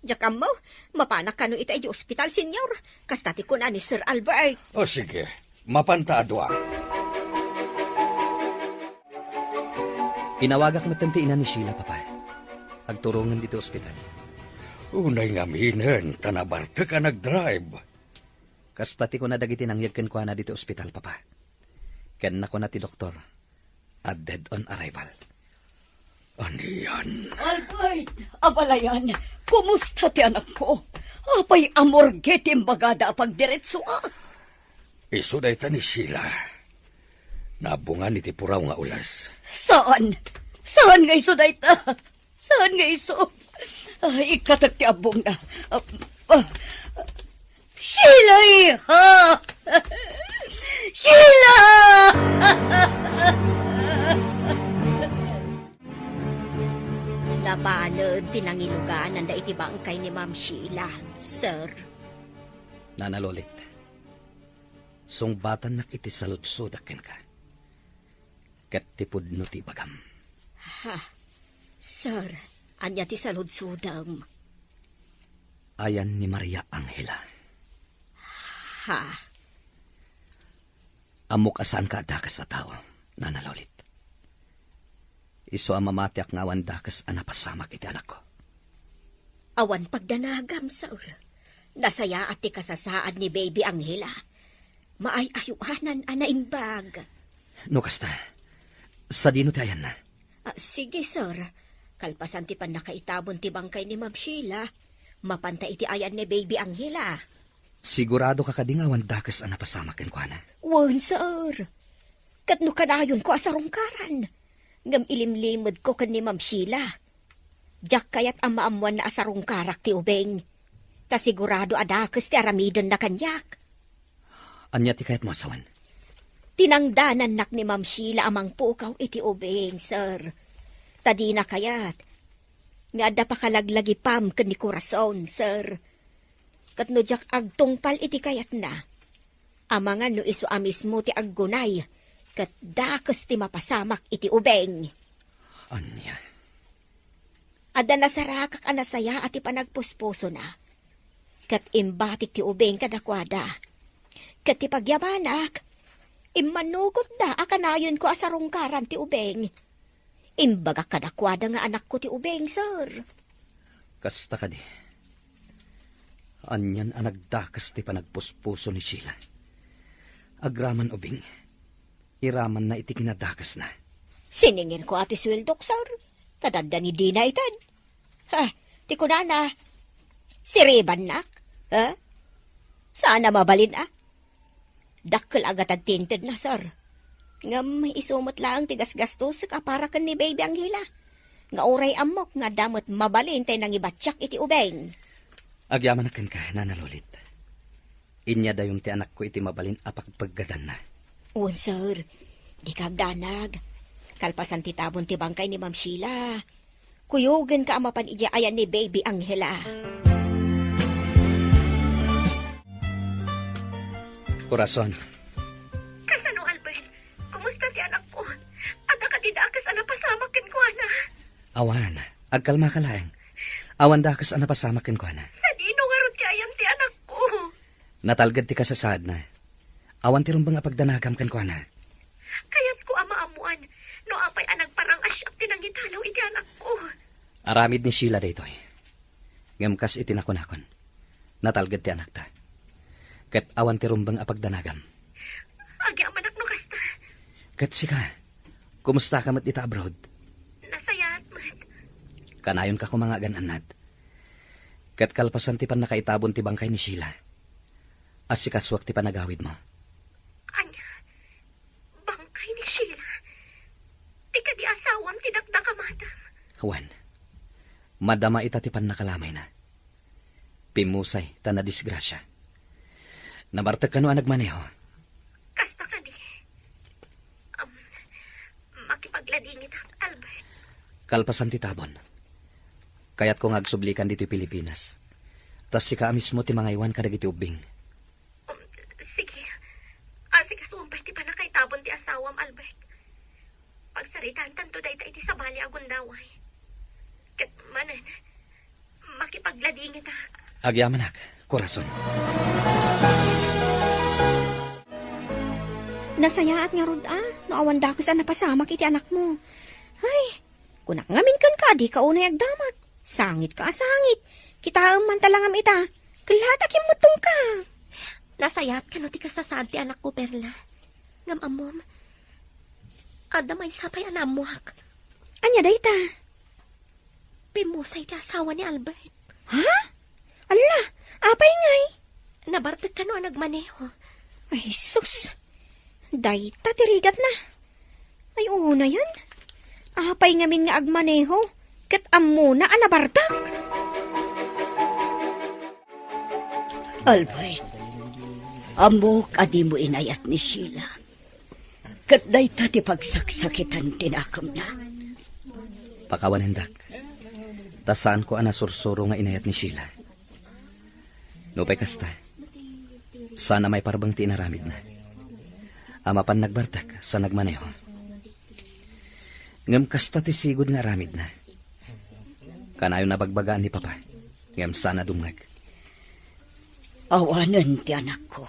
Jakam mo, mapanak ka no ita iti ospital, senyor. Kasta ti kuna ni Sir Albert. O sige, mapantaadwa. Inawagak matanti ina ni Sheila, papa. Agturungan dito ospital. Unay ngaminan, tanabarte ka nag-drive. Kastati ko na dagiti nangyag ken kuana dito ospital, papa. Ken na ko na ti doktor. A dead on arrival. Aniyan? Albert, abalayan, kumusta ti anak ko? Apay amorge timbagada pagdiretso Iso dayta ni Sheila. Nabungan iti puraw nga ulas. Saan? Saan nga iso dayta? Saan nga iso? Ay, ikatag ti abong na. Sheila, iha! Sheila! Labanod tinangilugan nanda iti bangkay ni Ma'am Sheila, sir. Nanalolit. Sungbatan nak iti saludsudaken ka. Ket tipud no ti bagam. Ha, sir, anya ti saludsudam. Ayan ni Maria Angela. Ha, Amok asan ka dakas sa tao, nanalolit. Iso ang mamatiak nga awan dakas anapasamak iti anak ko. awan pagdanagam, sir. Nasaya at ti kasasaad ni Baby Angela. Maay-ayuanan anaimbag. No kasta, sa dino ti ayan na. Sige, sir. Kalpasan ti pan nakaitabon ti bangkay ni Ma'am Sheila. Mapanta iti ayan ni Baby Angela. Sigurado ka kadingawan dakas anapasamak ken kuana. Wan, sir. Katno kanayon ko asarungkaran. Ngam ilimlimod ko kan ni Ma'am Sheila. Diyak kayat ang maamuan na asarungkarak ti ubeng. Kasigurado adakas ti aramidon na kanyak. Anya ti kayat mo asawan. Tinangdanan nak ni Ma'am Sheila amang pukaw iti ubeng, sir. Tadi na kayat. Nga da pa kalaglagi pam kan ni Corazon, sir. Katno jak agtungpal iti kayat na. Amangan no iso amis mo ti aggunay. Kat dakas ti mapasamak iti ubeng. Anya. Ada nasarakak anasaya at ipanagpuspuso na. Kat imbatik ti ubeng kadakwada. Kat ti pagyabanak. Imanugot da akanayon ko asarungkaran ti ubeng. Imbaga kadakwada nga anak ko ti ubeng, sir. Kasta ka di. Anyan ang nagdakas ti panagpuspuso ni Sheila. Agraman ubing, iraman na iti kinadakas na. Siningin ko ati swildok, sir. Tadanda ni Dina itad. Ha, ti ko na. Si Reban nak. Ha? Saan na mabalin Dakkel agad at tinted na, sir. Ngam isumot lang tigas gastos ka para kan ni baby Angela. Nga oray amok nga damot mabalin tay nang ibatsak iti ubeng. Agyaman na ka, Nana Lolit. Inya dayong ti anak ko iti mabalin apagpaggadan na. Un, sir. Di kagdanag. Kalpasan ti tabon ti bangkay ni Ma'am Sheila. Kuyugan ka amapan ija ayan ni baby Angela. Corazon, Kasano, Albert? Kumusta ti anak ko? Ada ka didakas ana pasamakin ko, ana. awan, agkalma ka lang. Awan dakas ang napasamakin ko na. Sa dino nga ron kayan ti anak ko. Natalgad ti kasasad na. Awan ti rumbang apagdanagam kan ko na. Kayat ko amaamuan. No apay anag parang asyap tinangitalaw iti anak ko. Aramid ni Sheila daytoy. Ngamkas itinakon-akon. Natalgad ti anak ta. Kat awan ti rumbang apagdanagam. Agi amanak no kasta. Kat sika, kumusta ka mat ita abroad? Nasayat mat. Kanayon ka kumangagan anad. Kat kalpasan ti pan nakaitabon ti bangkay ni Sheila. As sikaswak ti panagawid mo. Anya, bangkay ni Sheila. Di ka di asawam tinakda ka, madam. Juan, madama ita ti pan nakalamay na. Pimusay ta na disgrasya. Nabartag ka no ang nagmaneho. Kasta ka di. Makipagladingit ang Albert. Kalpasan ti tabon. Kaya't ko ngagsublikan dito Pilipinas. Tas sika mismo ti mga iwan kadag iti ubing. Sige. Asikasumpay ti panakay tabon ti asawam, Albert. Pagsaritaan tanto dayta iti sabali agundaway. Ket manen, makipagladingit Agyamanak, Corazon. Nasayaat nga rod no awan dakos ang napasamak iti anak mo. Ay, kunak ngamin kan ka, di ka unay agdamat. Sangit ka asangit. Kita man talangam ita. Kalata kimutong ka. Nasayat ka no ti kasasad ti anak ko, Perla. Ngam amom. Ada may sapay anamuak. Anya dayta? Pimusay ti asawa ni Albert. Ha? Ala, apay ngay. Nabartag ka no ang nagmaneho. Ay, sus. Dayta, tirigat na. Ay, una yan. Apay ngamin nga agmaneho. Kat amuna anabartag. Albert, amok adi mo inayat ni Sheila. Kat dayta ti pagsaksakitan tinakam na. Pakawan hendak. Tasaan ko anasursuro nga inayat ni Sheila. Nupay kasta. Sana may parbang ti inaramid na. Amapan nagbartak sa nagmaneho. Ngam kasta ti sigod nga aramid na. Kanayo na bagbagaan ni Papa. Ngam sana dumngag. Awanan ti anak ko.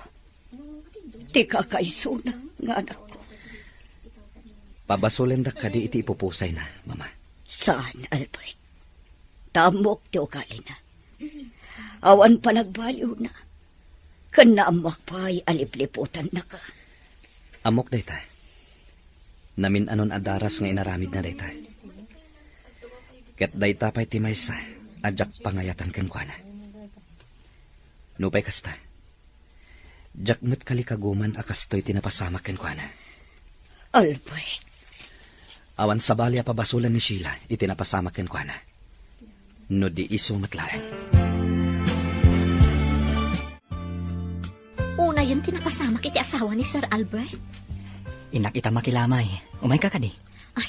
Ti kakaisuna nga anak ko. Pabasulen dak kadi iti ipupusay na, Mama. Saan, Albert? Tamok ti ugali na. Awan pa nagbaliw na. Kanaamak pa'y alipliputan na ka. Amok dayta. Namin anon adaras nga inaramid na dayta. Ket dayta pa'y timaysa, adyak pangayatan ken kuana. Nupay kasta. Jak met kalikaguman akastoy tinapasama ken kuana. Albert, Awan sa balya pabasulan ni Sheila itinapasama ken kuana. No di iso matlaeng. Una yun tinapasama kiti asawa ni Sir Albert. Inak ita makilamay. Umay ka kadi.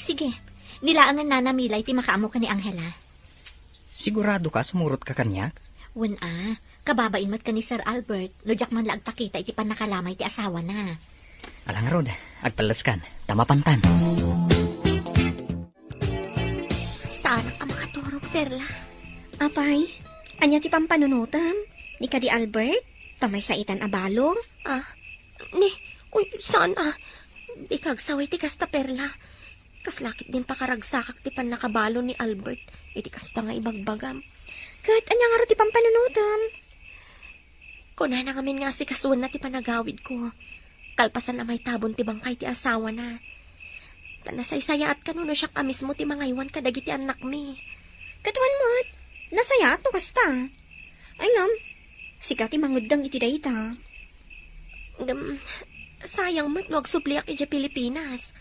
Sige. Nilaangan na namilay ti makaamo ka ni Angela. Sigurado ka sumurot ka kanyak? Wen kababain mat ka ni Sir Albert. Lodyak man laag takita iti panakalamay ti asawa na. Alang rod, agpalaskan. Tamapantan. Sana ka makaturog, Perla. Apay, anya ti pampanunutam. Ni ka di Albert, tamay sa itan abalo. Sana. Di kagsaway ti kasta, Perla. Kaslakit din pakaragsakak ti pan nakabalo ni Albert. Iti kasta nga ibagbagam. Kat anya nga ro ti pampanunutam. Kuna na ngamin nga si kasuan na ti panagawid ko. Kalpasan na may tabon ti bangkay ti asawa na. Tanasay-saya at kanuno siya ka mismo ti mga iwan kadagi ti anak mi. Katuan mo't, nasaya to kasta. Alam, sikat ti mangudang iti dayta. Sayang mo't wag supliak iti Pilipinas.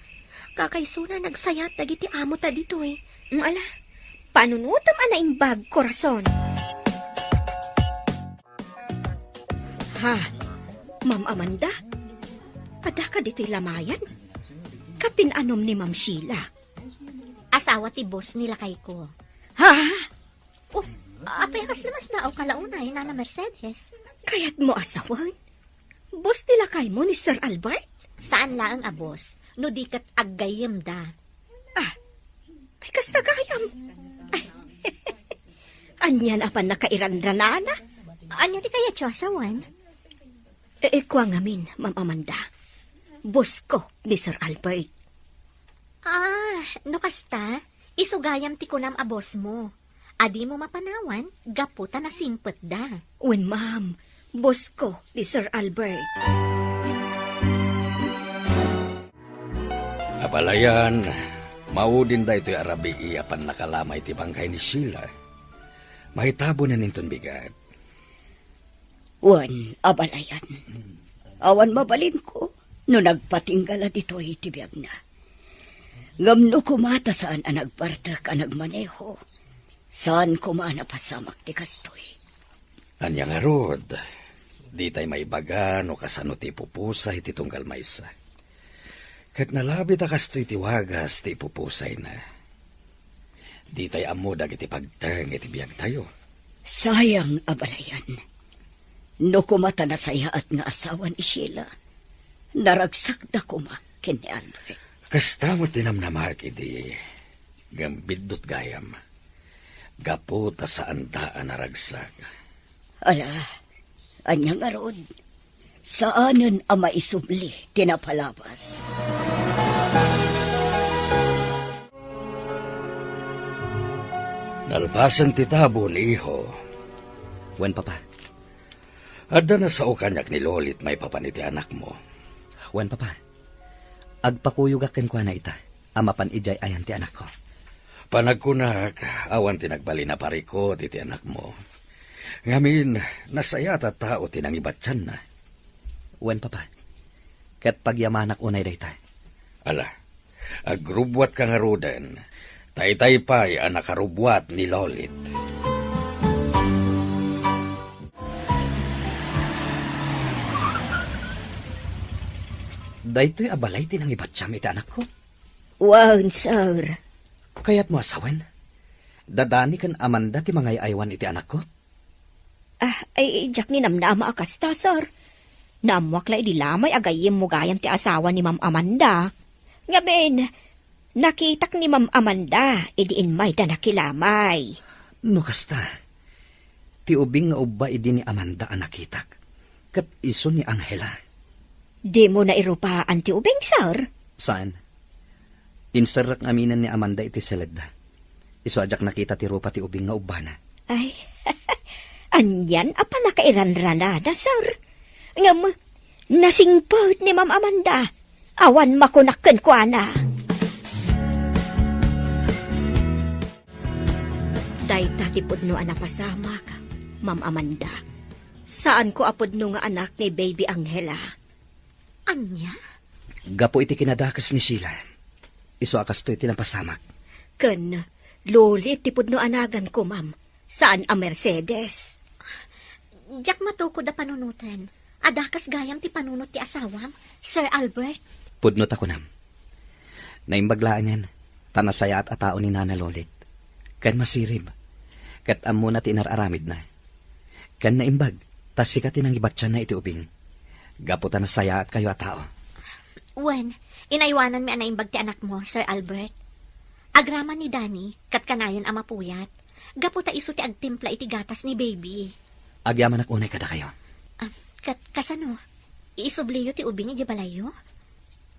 Kakaysuna nagsayat dagiti amo ta dito eh. Ala, panunutam ana imbag korason. Ha, Ma'am Amanda, ada ka dito'y lamayan? Kapinanom ni Ma'am Sheila. Asawa ti boss nila kay ko. Ha? Oh, apekas namas na o kalaunay na na Mercedes. Kaya't mo asawan? Boss nila kay mo ni Sir Albert? Saan laang abos? No di kat aggayem da. Ay, kas nagayam. Ay, anyan apan nakairanranana? Anya ti kaya tiyo asawan? Kwa ngamin, Ma'am Amanda. Boss ko ni Sir Albert. No kasta, isugayam ti kunam abos mo. Adi mo mapanawan, gaputa na simpet da. Wen, ma'am, boss ko ni Sir Albert. Abalayan, maudin da ito'y arabi apan nakalamay ti bangkay ni Sheila. Mahitabo na ninton bigat. Wan, abalayan. Awan mabalin ko, no nagpatinggala dito itibiyag na. Ngamno kumata saan ang nagpartak ang nagmaneho. Saan kumana pasamak ti kastoy. Anya nga rod, di tay may baga no kasano ti pupusay ti tunggal maysa. Kat nalabi ta kastoy ti wagas ti pupusay na. Di tay amudag iti pagtang iti biyag tayo. Sayang, abalayan. No kumata na sayaat nga asawan ni Sheila. Naragsak da kuma ken ni Albert. Kasta mo tinamnamak iti gambidot gayam. Gaputa sa andaan na ragsak. Ala, anyang arod. Saanan ang maisubli tinapalabas. Nalbasan ti tabo ni iho. Wen, papa. Adda na sa kanyak ni Lolit may papaniti anak mo. Wen, papa. Agpakuyog akin kwa na ita. Amapan ijay ayan ti anak ko. Panagkunak, awan tinagbali na pari ko ti anak mo. Ngamin, nasaya ta tao tinangibatsan na. Wen, papa. Kat pagyamanak unay dayta. Ala, agrubwat ka nga roden. Taytay pa'y ang nakarubwat ni Lolit. Daytoy abalay tinangibatsyam iti anak ko. Wan, sir. Kaya't mo asawan? Dadani kan Amanda ti mga aywan iti anak ko? Ay, jak ni namnama akasta, sir. Namwak la di lamay agayim mo gayam ti asawa ni Ma'am Amanda. Nga ben, nakitak ni Ma'am Amanda, idiin may da nakilamay. No kasta. Ti ubing nga ubba idi ni Amanda ang nakitak. Kat iso ni Angela. Di mo na irupaan ti ubing, sir. Saan? Insarak aminan ni Amanda iti seleda. Iso ajak nakita ti rupa ti ubing nga ubana. Ay, anyan apa nakairanranada, sir. Ngam, nasingpot ni Ma'am Amanda. Awan makunakken ko ana. Dayta ti pudno anak pasamak, Ma'am Amanda. Saan ko apudno nga anak ni Baby Angela? Anya? Gapo iti kinadakas ni Sheila. Iso akas to iti napasamak. Ken, lolit ti pudno anagan ko, ma'am. Saan ang Mercedes? Jak matukod da panunutan. Adakas gayam ti panunot ti asawam, Sir Albert. Pudnot ako nam. Naimbaglaan yan. Tanasaya at atao ni Nana Lolit. Kan masirib. Kat amo na tinararamid na. Kan naimbag. Tas sikatin ang ibatyan na iti ubing. Gaputan na saya at kayo at tao. Wen, inaiwanan mi anaimbag ti anak mo, Sir Albert. Agraman ni Danny, kat kanayon ang mapuyat. Gaputa iso ti agtimpla iti gatas ni baby. Agyaman ak unay kada kayo. Kat kasano? Iisubliyo ti ubing iti balayo?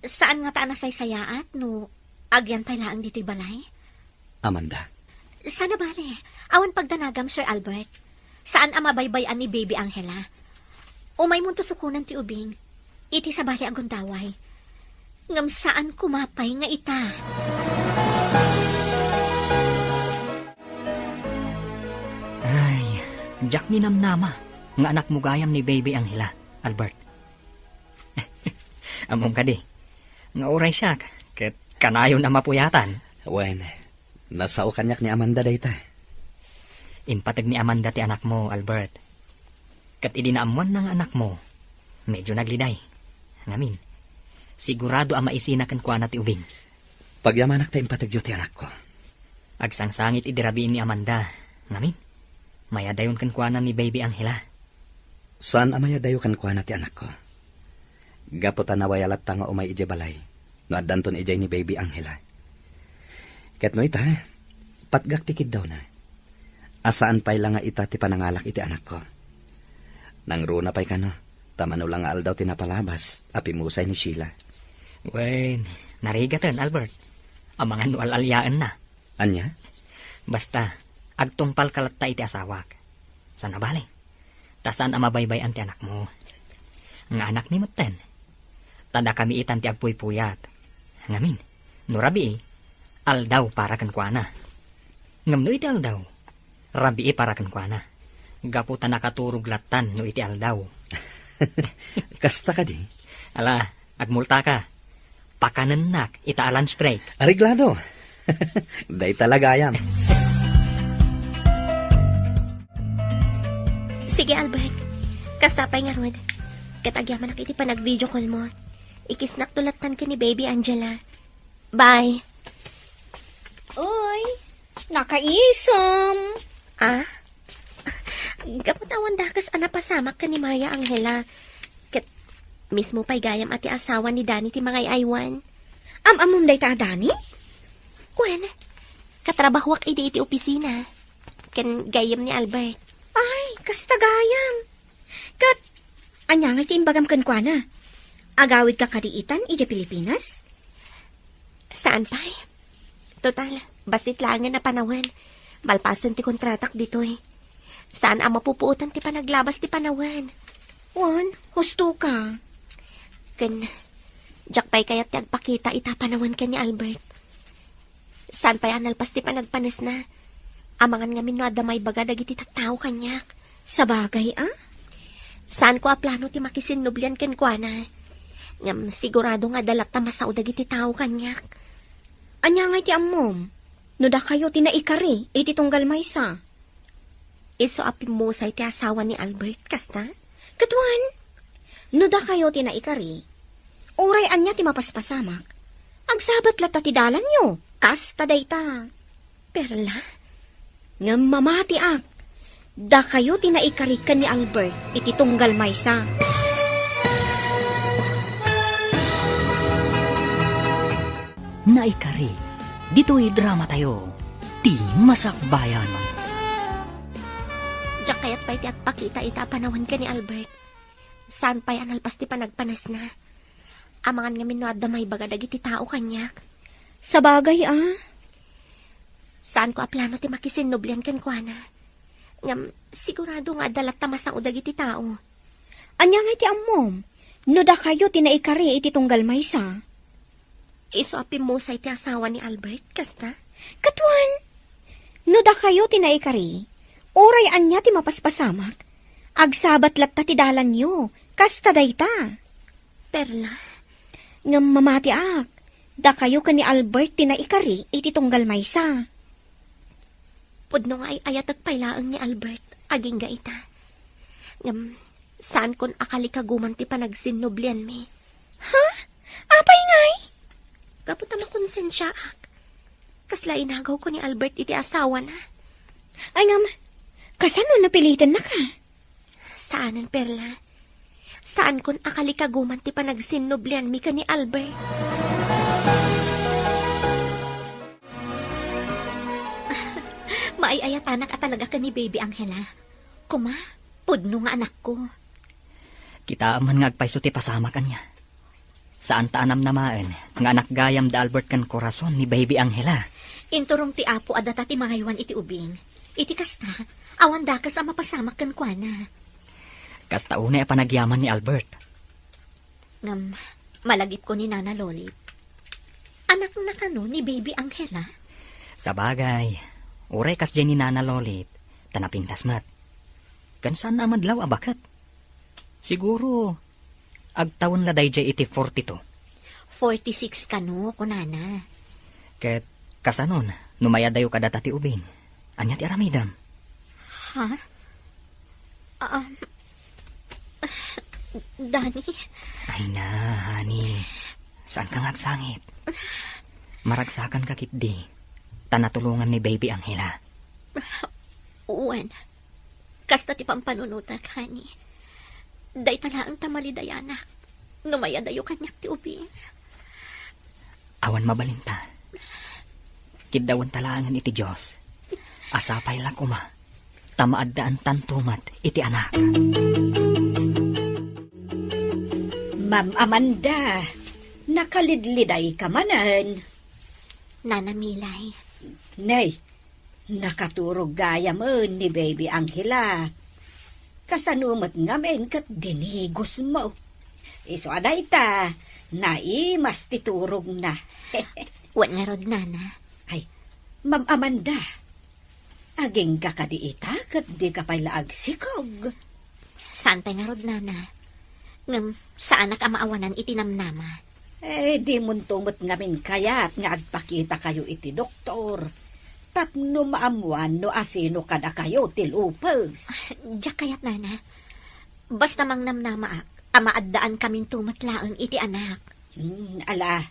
Saan nga taan nasaysayaat no agyan pa laang dito'y balay? Amanda. Sana bale, awan pagdanagam, Sir Albert. Saan ang mabaybayan ni Baby Angela? Umay mo to sukunan ti ubing. Iti sabali agon daway. Ngam saan kumapay nga ita. Ay, Jack ni namnama. Nga anak mo gayam ni Baby Angela, Albert. Amom ka di. Nga oray siya, ket kanayon na mapuyatan. Wen, nasao kanyak ni Amanda dayta. Impatag ni Amanda ti anak mo, Albert. Kat idinaamuan ng anak mo, medyo nagliday. Ngamin, sigurado ang maisinakan kwa na ti ubing. Pagyamanak ta impatagyo ti anak ko. Agsangsangit idirabiin ni Amanda. Ngamin, mayadayon kan kwa na ni Baby Angela. Saan amaya dayo kan kuha na ti anak ko? Gaputan na wayalat ta nga umay ije balay. No adanton ijay ni Baby Angela. Ket no ita, patgak tikid daw na. Asaan pay lang nga ita ti panangalak iti anak ko. Nang runa pay kano, tamano lang nga aldaw tinapalabas, api musay ni Sheila. Wen, narigatan, Albert. Ang mga nualalyaan na. Anya? Basta, agtungpal kalatta iti asawak. Sana bali? Tasan ang mabaybay ti anak mo. Nga anak ni Mutten. Tada kami itan ti agpuy-puyat. Ngamin, nurabi aldaw para kan kuana. Ngam no iti aldaw, rabi para kan kuana. Gaputan nakaturog latan no iti aldaw. Kasta ka di? Ala, agmulta ka. Pakanenak, ita lunch break. Ariglado. Day talaga yan. Sige, Albert. Kastapay nga rod. Katagyaman na kiti pa nag-video call mo. Ikisnak tulatan ka ni Baby Angela. Bye. Uy, nakaisom. Ah? Kapatawan dakas pasamak ka ni Maria Angela. Kat mismo pa'y gayam ati asawa ni Danny ti mga aywan. Amom day ta, Dani? Wen, katrabahwak iti opisina. Kan gayam ni Albert. Ay, kastagayam. Kat, anya nga iti imbagam kan kwa na. Agawid ka kadiitan, ije Pilipinas? Saan pa'y? Total, basit langan na panawan. Malpasan ti kontratak dito eh. Saan ang mapupuutan ti panaglabas ti panawan? Wan, husto ka. Kan, jak pa'y kaya't ti agpakita itapanawan ka ni Albert. Saan pa'y analpas ti panagpanes na? Amangan nga no adamay baga dagiti tattao kanyak. Sa bagay, ah? Saan ko aplano ti makisinnublian ken kwa na? Ngam sigurado nga dalat ta masao dagiti tao kanyak. Anya nga iti ammom. No da kayo tinaikari, iti tunggal maysa. Iso apim mo sa iti asawa ni Albert, kasta? Katuan, no da kayo tinaikari, uray anya ti mapaspasamak. Agsabat lata ti dalan nyo, kasta dayta. Perla? Nga mamati ak, da kayo tinaikari ka ni Albert, iti tunggal maysa. Naikari, dito'y drama tayo. Ti Masakbayan. Diyak kaya't pa'y ti agpakita itapanawan ka ni Albert. Saan pa'y analpas ti panagpanas na? Amangan nga no adamay baga dagiti tao kanyak. Sa bagay, ah? Saan ko aplano ti makisinnublian ken kuana? Ngam sigurado nga dalat ta masao dagiti tao. Anya nga iti ammom, no da kayo tinaikari iti tunggal maysa. Iso apim mo sa iti asawa ni Albert, kasta? Katuan, no da kayo tinaikari, uray anya ti mapaspasamak. Agsabat latta ti dalan nyo, kasta dayta. Perla? Ngam mamati ak, da kayo ka ni Albert tinaikari iti tunggal maysa. Pudno nga ay ayatag pailaang ni Albert, aging ga ita. Ngam, saan kon akalikaguman ti panagsinnublian mi? Ha? Apay ngay? Kaputa makonsensya ak. Kasla inagaw ko ni Albert iti asawa na. Ay ngam, kasano napilitan na ka? Saanan, Perla? Saan kon akalikaguman ti panagsinnublian mi ka ni Albert? Maayayatanak at talaga ka ni Baby Angela. Kuma, pudno nga anak ko. Kita man nga agpaiso ti pasama kanya. Saan ta anam namaan, nga anak gayam da Albert kan korason ni Baby Angela. Inturong ti apo adata ti mga iwan iti ubing. Iti kasta, awan dakas ang mapasamak kan kwa na. Kasta una panagyaman ni Albert. Ngam, malagip ko ni Nana Lolit. Anak na kano ni Baby Angela? Sa bagay, uray kas dyan ni Nana Lolit, tanapintas mat. Kansan na madlaw abakat? Siguro, agtawon la dayjay iti 42. 46 kano, kunana. Ket kasanon, numaya dayo kadata ti ubing. Anya ti aramidam. Ha? Dani, Ay na, honey. Saan ka ngagsangit? Maragsakan ka kitdi. Tanatulungan ni Baby Angela. uwan. Kasta ti pampanunutan, kani. Day talaang tamalidayana. Numaya dayo kanyak ti ubing. Awan mabalinta. Kidawan talangan iti Diyos. Asapay lang kuma. Tamaadaan tantumat iti anak. Ma'am Amanda, nakalidliday ka manan. Nana Milay, Nay, nakaturog gaya mo ni Baby Angela. Kasanumat ngamen kat dinigos mo. Iso aday ta, naimas titurog na. wan nga rod, Nana. Ay, Ma'am Amanda, aging ka kadiita kat di ka pa'y laag sikog. Santay nga rod, Nana. Ngam, saan nakamaawanan itinamnama? Di muntumot ngamin kayat nga agpakita kayo iti doktor. Tapno maamuan no asino kada kayo tilupes. Diyak kayat, Nana. Basta mang namnama amaaddaan kaming tumatlaang iti anak. Ala,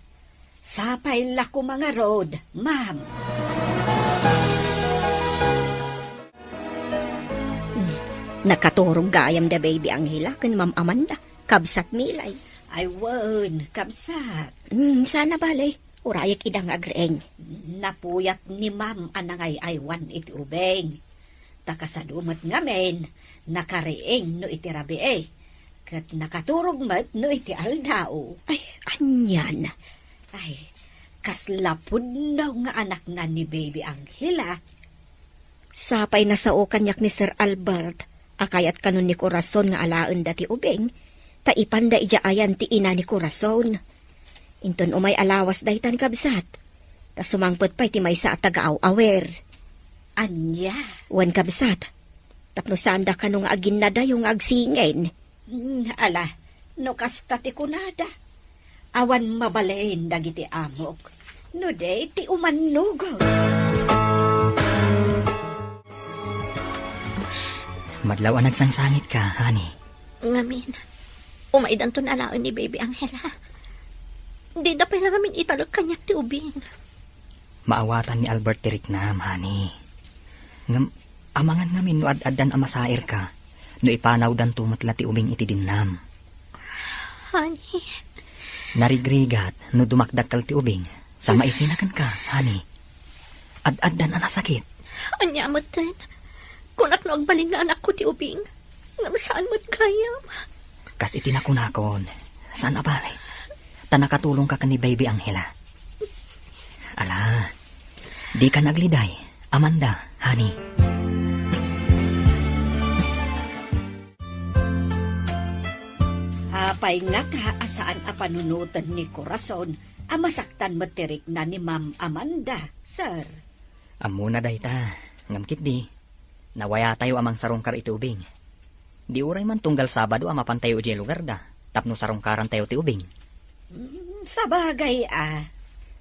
sapay la ko mga rod, ma'am. Nakaturong gayam da Baby Angela kan Ma'am Amanda. Kabsat milay. Ay won, kabsat. Sana balay. Urayak idang agreng. Napuyat ni ma'am anangay aywan iti ubeng. Takasadumat ngamen, nakariing no iti rabi Kat nakaturog mat no iti aldao. Ay, anyan. Ay, kaslapod daw nga anak na ni Baby Angela. Sapay na sao kanyak ni Sir Albert. Akayat kanon ni Corazon nga alaan dati ubeng. Taipanda ijaayan ti ina ni Corazon. Inton umay alawas daytan kabsat. Tas sumangpot pa'y ti may sa tagaaw-awer. Anya, Wan kabsat. Tapno sanda ka nung agin na dayong agsingen. ala, no kasta ti kunada. Awan mabalain dagiti amok. No de ti umanugod. Madlaw ang nagsangsangit ka, honey. Ngamin, umaidan to nalaon ni Baby Angela. Di da pala ngamin italog kanyak ti ubing. Maawatan ni Albert tirik na, honey. Ngam, amangan ngamin no ad-adan amasair ka. No ipanaw dan tumatla ti ubing iti dinam. Honey, Narigrigat no dumakdakal ti ubing. Sa maisinakan ka, honey. Ad-adan ang nasakit. anya mo ten. Kunak no agbalin na anak ko ti ubing. Ngam saan mo't kayam? Kas itinakunakon. Saan abalay? Tanakatulong ka ni Baby Angela. Ala, di ka nagliday. Amanda, honey. Apay nga ka asaan a panunutan ni Corazon, amasaktan materik na ni Ma'am Amanda, sir. Amuna dayta. Ngamkit di. Nawaya tayo amang sarungkar iti ubing. Di uray man tunggal Sabado amapan tayo iti lugar da. Tapno sarungkaran tayo ti ubing. Sa bagay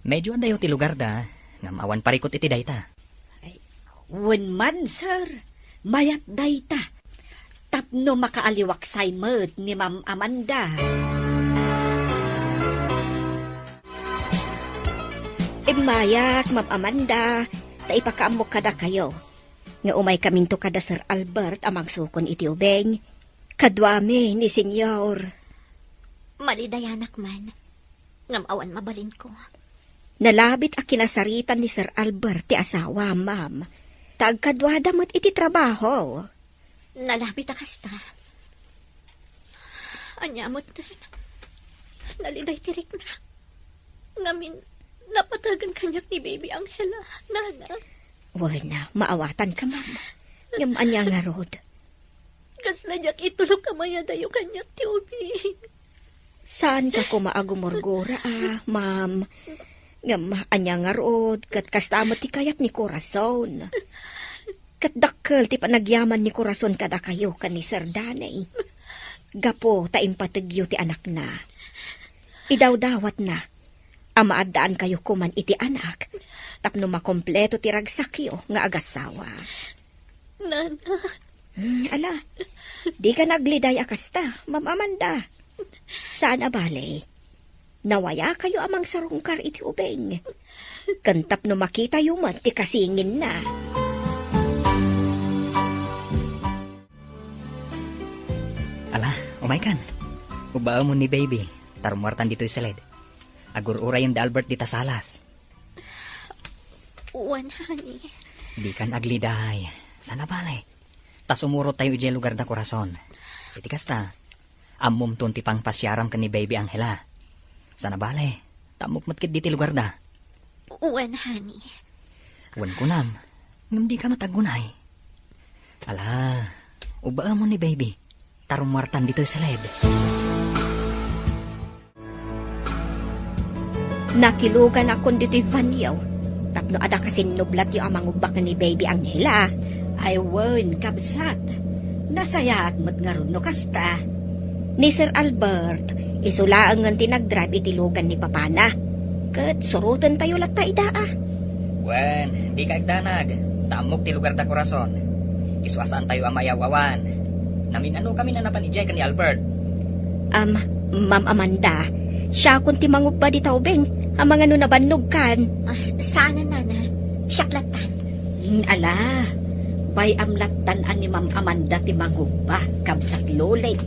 Medyo andayo ti lugar da. Ngam awan parikot iti dayta. wen man, sir, mayat dayta. Tapno makaaliwaksay met ni Ma'am Amanda. Mayak, Ma'am Amanda. Taipakaamok kada kayo. Nga umay kaminto kada Sir Albert amang sukon iti ubeng. Kadwami ni Senyor. Malidayanak man. Ngam awan mabalin ko. Nalabit a kinasaritan ni Sir Albert ti asawa, ma'am. Tagkadwada mo't iti trabaho. Nalapit akasta. Anya mo ten. Naliday tirik na. Ngamin, napatagan kanyak ni Baby Angela, Nana. Wala, maawatan ka, ma'am. Yaman niya nga rod. Kasla jak itulog kamaya dayo kanyak ti ubing. Saan ka ko maagumorgora, ma'am? Nga anya nga rood, kat kastamot ti kayat ni Corazon. Kat dakkel ti panagyaman ni Corazon kada kayo kan ni Sir Danay. Gapo ta impatagyo ti anak na. Idawdawat na. Amaadaan kayo kuman iti anak. Tapno makompleto ti ragsakyo nga agasawa. Nana, Ala, di ka nagliday akasta, Ma'am Amanda. Saan abale? Nawaya kayo amang sarungkar iti ubeng. Kantap no makita yumat ti kasingin na. Ala, umay kan. Ubao mo ni baby. Tarumuartan dito sa led. Agur-ura yung Albert dita salas. uwan, honey. Di kan agliday. Sana bale. Tas umurot tayo iti lugar da Corazon. Iti kasta. Amom tun ti pang pasyaram ka ni baby Angela. Sana bale. Tamok matkit diti lugar da. Uwan, honey. Wan ko nam. Ngam di ka matagunay. Ala, ubaa mo ni baby. Tarumuartan dito sa led. Nakilugan akon dito'y vanyaw. Tapno ada kasin nublat yung amang ugbak ni baby Angela. Ay, wen, kabsat. Nasaya at matngaron no kasta. Ni Sir Albert, isulaang nga tinagdrive itilugan ni Papana. Kat surutan tayo latay daa. Wen, di ka igdanag. Tamok ti lugar da Corazon. Iswasaan tayo amayawawan. Namin ano kami na napanijay ka ni Albert. Ma'am Amanda, siya kung timangog ba di taubeng, ang mga nabannog kan. Sana, Nana. Siyaklatan. Ala, bay amlatan ani Ma'am Amanda ti magugba, kabsat lolet.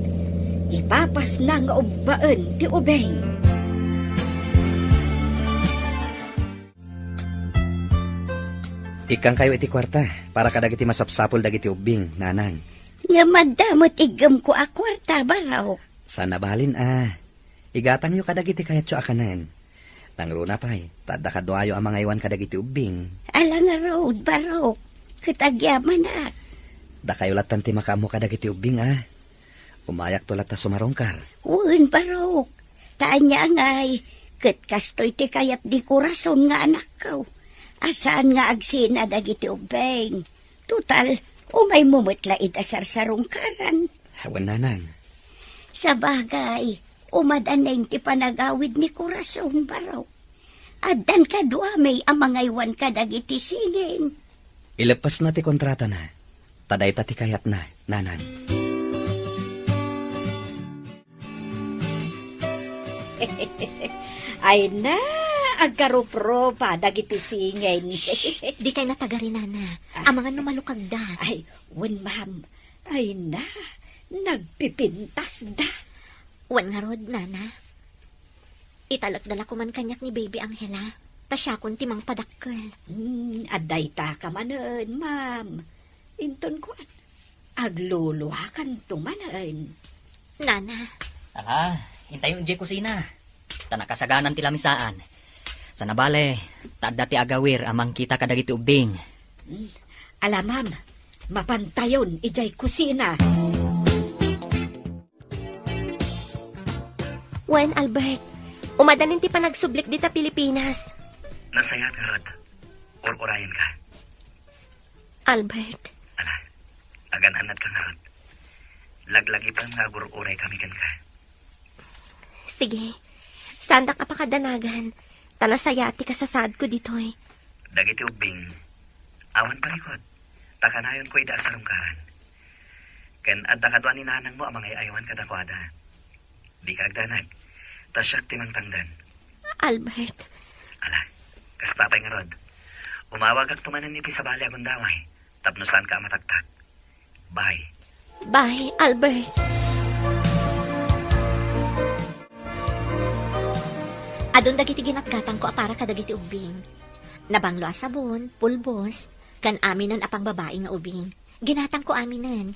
Ipapas na nga ubbaan ti ubeng. Ikang kayo iti kwarta, para kadagiti masapsapol dagiti ubing, nanang. Nga madamot igam ko a kwarta baraw. Sana balin Igatang yu kadagiti kayat yu akanan. Nangruna pa'y, tada kadwayo ang mga iwan kadagiti ubing. Ala nga road baraw. Kitagyaman na. Da kayo latan ti makamo kadagiti ubing Umayak to lata sumarongkar. Uwan baraw. Tanya ngay. Kat kastoy ti kayat di Corazon nga anak ko. Asaan nga agsina dagiti ubeng. Total, umay mumutlait asar sarungkaran. Hawan nanang. Sa bagay, umadaneng ti panagawid ni Corazon baraw. Addan kadwa may amangaywan ka dagiti singin. Ilepas na ti kontrata na. Taday ta ti kayat na, nanang. Ay na, agkarupropa, dagiti singin. Di kay natagari, Nana. Ang mga numalukag da. Ay, wen ma'am. Ay na, nagpipintas da. Uwan nga rod, Nana. Italagdala ko man kanyak ni baby Angela. Tasya kon timang padakkel. Aday ta ka manen, ma'am. Inton ko, agluluwakan tumanen. Nana, Ala, hintayon di kusina. Tanakasaganan ti lamisaan. Sana bale, tada ti agawir amang kita kadagiti ubing. Ala, ma'am, mapantayon, ijay kusina. Wen Albert, umadanin ti panagsublik dita Pilipinas. Nasayat nga rod. Or-orayan ka. Albert, Ala, agananad ka nga rod. Laglagi pa nga gur-uray kami kan ka. sige. Sandak apakadanagan. Talasayati ka sa sad ko ditoy. Dagiti ubing, awan parikot. Takanayon ko ida sa rungkaran. Ken adda kadwa ni nanang mo ang mga ayawan kadakwada. Di ka agdanag. Tasyak timang tangdan. Albert, Ala, kastapay nga rod. Umawag ak tumanan iti sa bali akong daway. Tapno saan ka mataktak. Bye. bye, Albert. Adon dagiti ginatgatang ko para kadagiti ubing. Nabanglo a sabon, pulbos, kan aminan apang babae nga ubing. Ginatang ko aminan.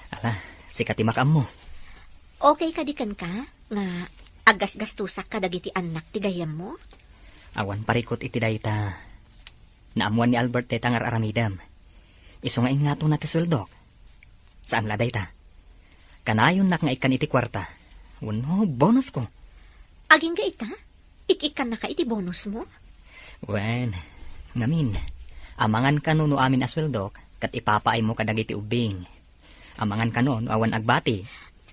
Ala, sikati makam mo. Okay ka di kan ka? Nga agas-gastusak ka dagiti anak ti gayam mo? Awan parikot iti dayta. Naamuan ni Albert te tangar aramidam. Iso nga ingato na ti suldok. Saan la dayta? Kanayon nak nga ikan iti kwarta. Wano, bonus ko. Aging ga ita? Ikikan na ka iti bonus mo? Wen, ngamin. Amangan ka no amin asweldok, kat ipapaay mo kadag iti ubing. Amangan ka no awan agbati.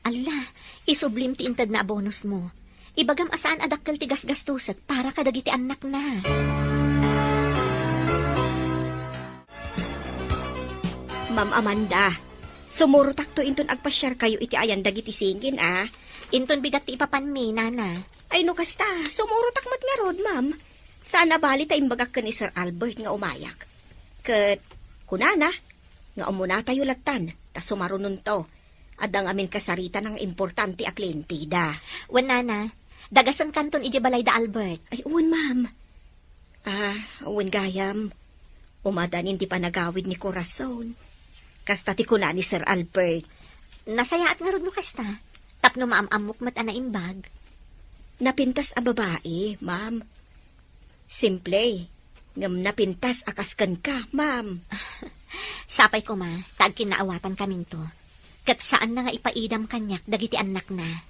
Ala, isublim ti intad na bonus mo. Ibagam asaan adakkel ti gasgastuset para kadag iti anak na. Ma'am Amanda, sumurutak to inton agpasyar kayo iti ayan dagiti singin, ah. Inton bigat ti ipapanmi, nana. Ay no kasta, sumurutak mat nga rod, ma'am. Sana bali ta imbagak ka ni Sir Albert nga umayak. Ket, kunana, nga umuna tayo latan, ta sumarunon to. Adang amin kasarita ng importante a klientida. Wen, nana, dagasan kanton iti balay da Albert. Ay, uwan, ma'am. Uwan gayam. Umadanin di pa nagawid ni Corazon. Kasta ti kuna ni Sir Albert. Nasayaat nga rod no kasta. Tapno maamamok mat ana imbag. Napintas a babae, ma'am. Simple. Ngam napintas akaskan ka, ma'am. Sapay ko ma, tag kinaawatan kamin to. Kat saan na nga ipaidam kanyak dagiti anak na.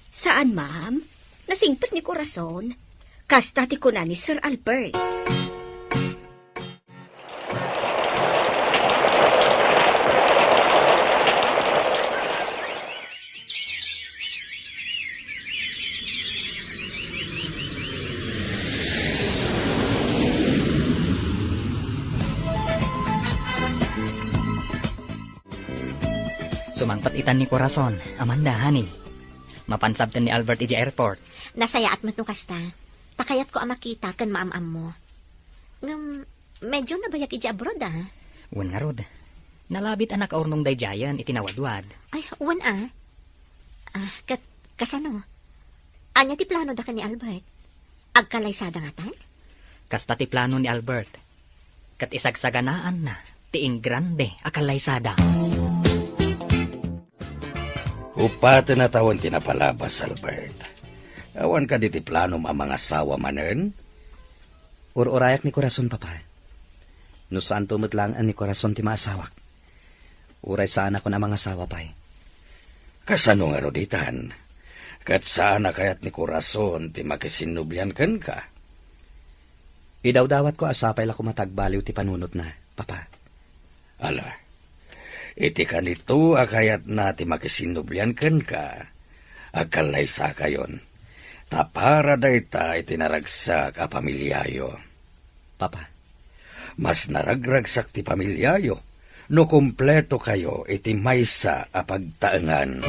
Saan, ma'am? Nasingpit ni Corazon. Kasta ti kuna ni Sir Albert. Sumangpat itan ni Corazon, Amanda, honey. Mapansabtan ni Albert iti airport. Nasayaat mat no kasta. Takayat ko makita kan maamam mo. Medyo nabayag iti abroad ah. Wen nga rod. Nalabit anak aurnong dayjayan itinawadwad. Ay, wan ah. Kasano? Anya ti plano da ka ni Albert? Agkalaysada nga tan? Kasta ti plano ni Albert. Kat isagsaganaan na, tiing grande akalaysada. Upatan na tawon tinapalabas, Albert. Awan ka diti plano mga asawa manen? Urayak ni Corazon, papa. No saan tumutlangan ni Corazon ti maasawak. Uray sana ko na mga asawa, pay. Kasano nga roditan? Kat sana kayat ni Corazon ti makisinublian ken ka? Idawdawat ko asapay la ko matagbaliw ti panunot na, papa. Ala, iti kanito akayat na ti makisinublian ken ka. Agkalaysa kayon. Tapara dayta iti naragsak a pamilyayo. Papa, Mas naragragsak ti pamilyayo no kumpleto kayo iti maysa a pagtaengan.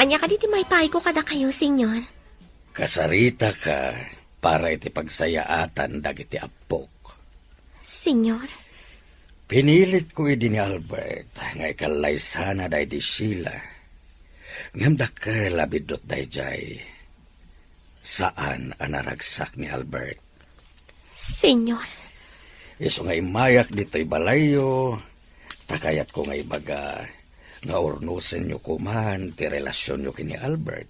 Anya ka diti may paay ko kada kayo, senyor. Kasarita ka para iti pagsayaatan dagiti apok. Senyor, Pinilit ko idi ni Albert nga ikalaysa na day di Sheila. Ngamda ka labidot day jay. Saan ang naragsak ni Albert? senyor. Iso nga imayak dito'y balayo, takayat ko nga ibaga nga urnusen nyo kuman ti relasyon nyo kini Albert.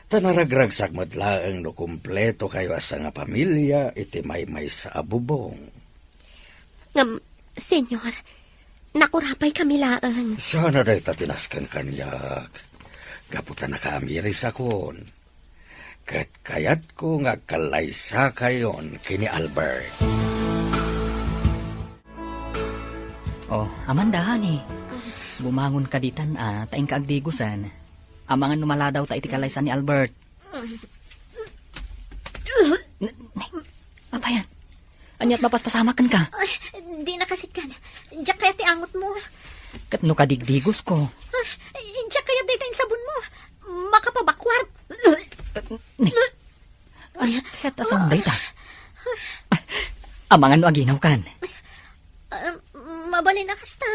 Tanaragragsak madlaang no kumpleto kayo asa nga pamilya iti may sa abubong. Senyor, nakurapay kami laan. Sana day tatinaskan kanyak. Kaputa nakamiris akon. Kat kayat ko nga kalaysa kayon kini Albert. Oh, Amanda, honey. Bumangon ka ditan taing kaagdigusan. Amangan numala daw ta iti kalaysan ni Albert. Apayan. Anyat mapaspasamakan ka. Ay, di nakasit ka na. Diyak kaya ti angot mo. Kat no kadigdigos ko. Diyak kaya dito yung sabon mo. Makapabakwart. Anyat kaya tasang dayta. Amangan no aginaw kan. Mabalin na kasta.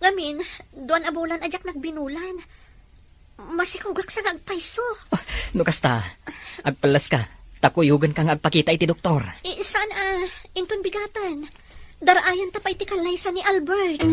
Ngamin, doon abulan ajak nagbinulan. Masikugak sa nagpaiso. No kasta, agpalas ka. Takuyugan kang agpakita iti doktor. Saan inton bigatan? Daraayan tapay ti kalaysa ni Albert.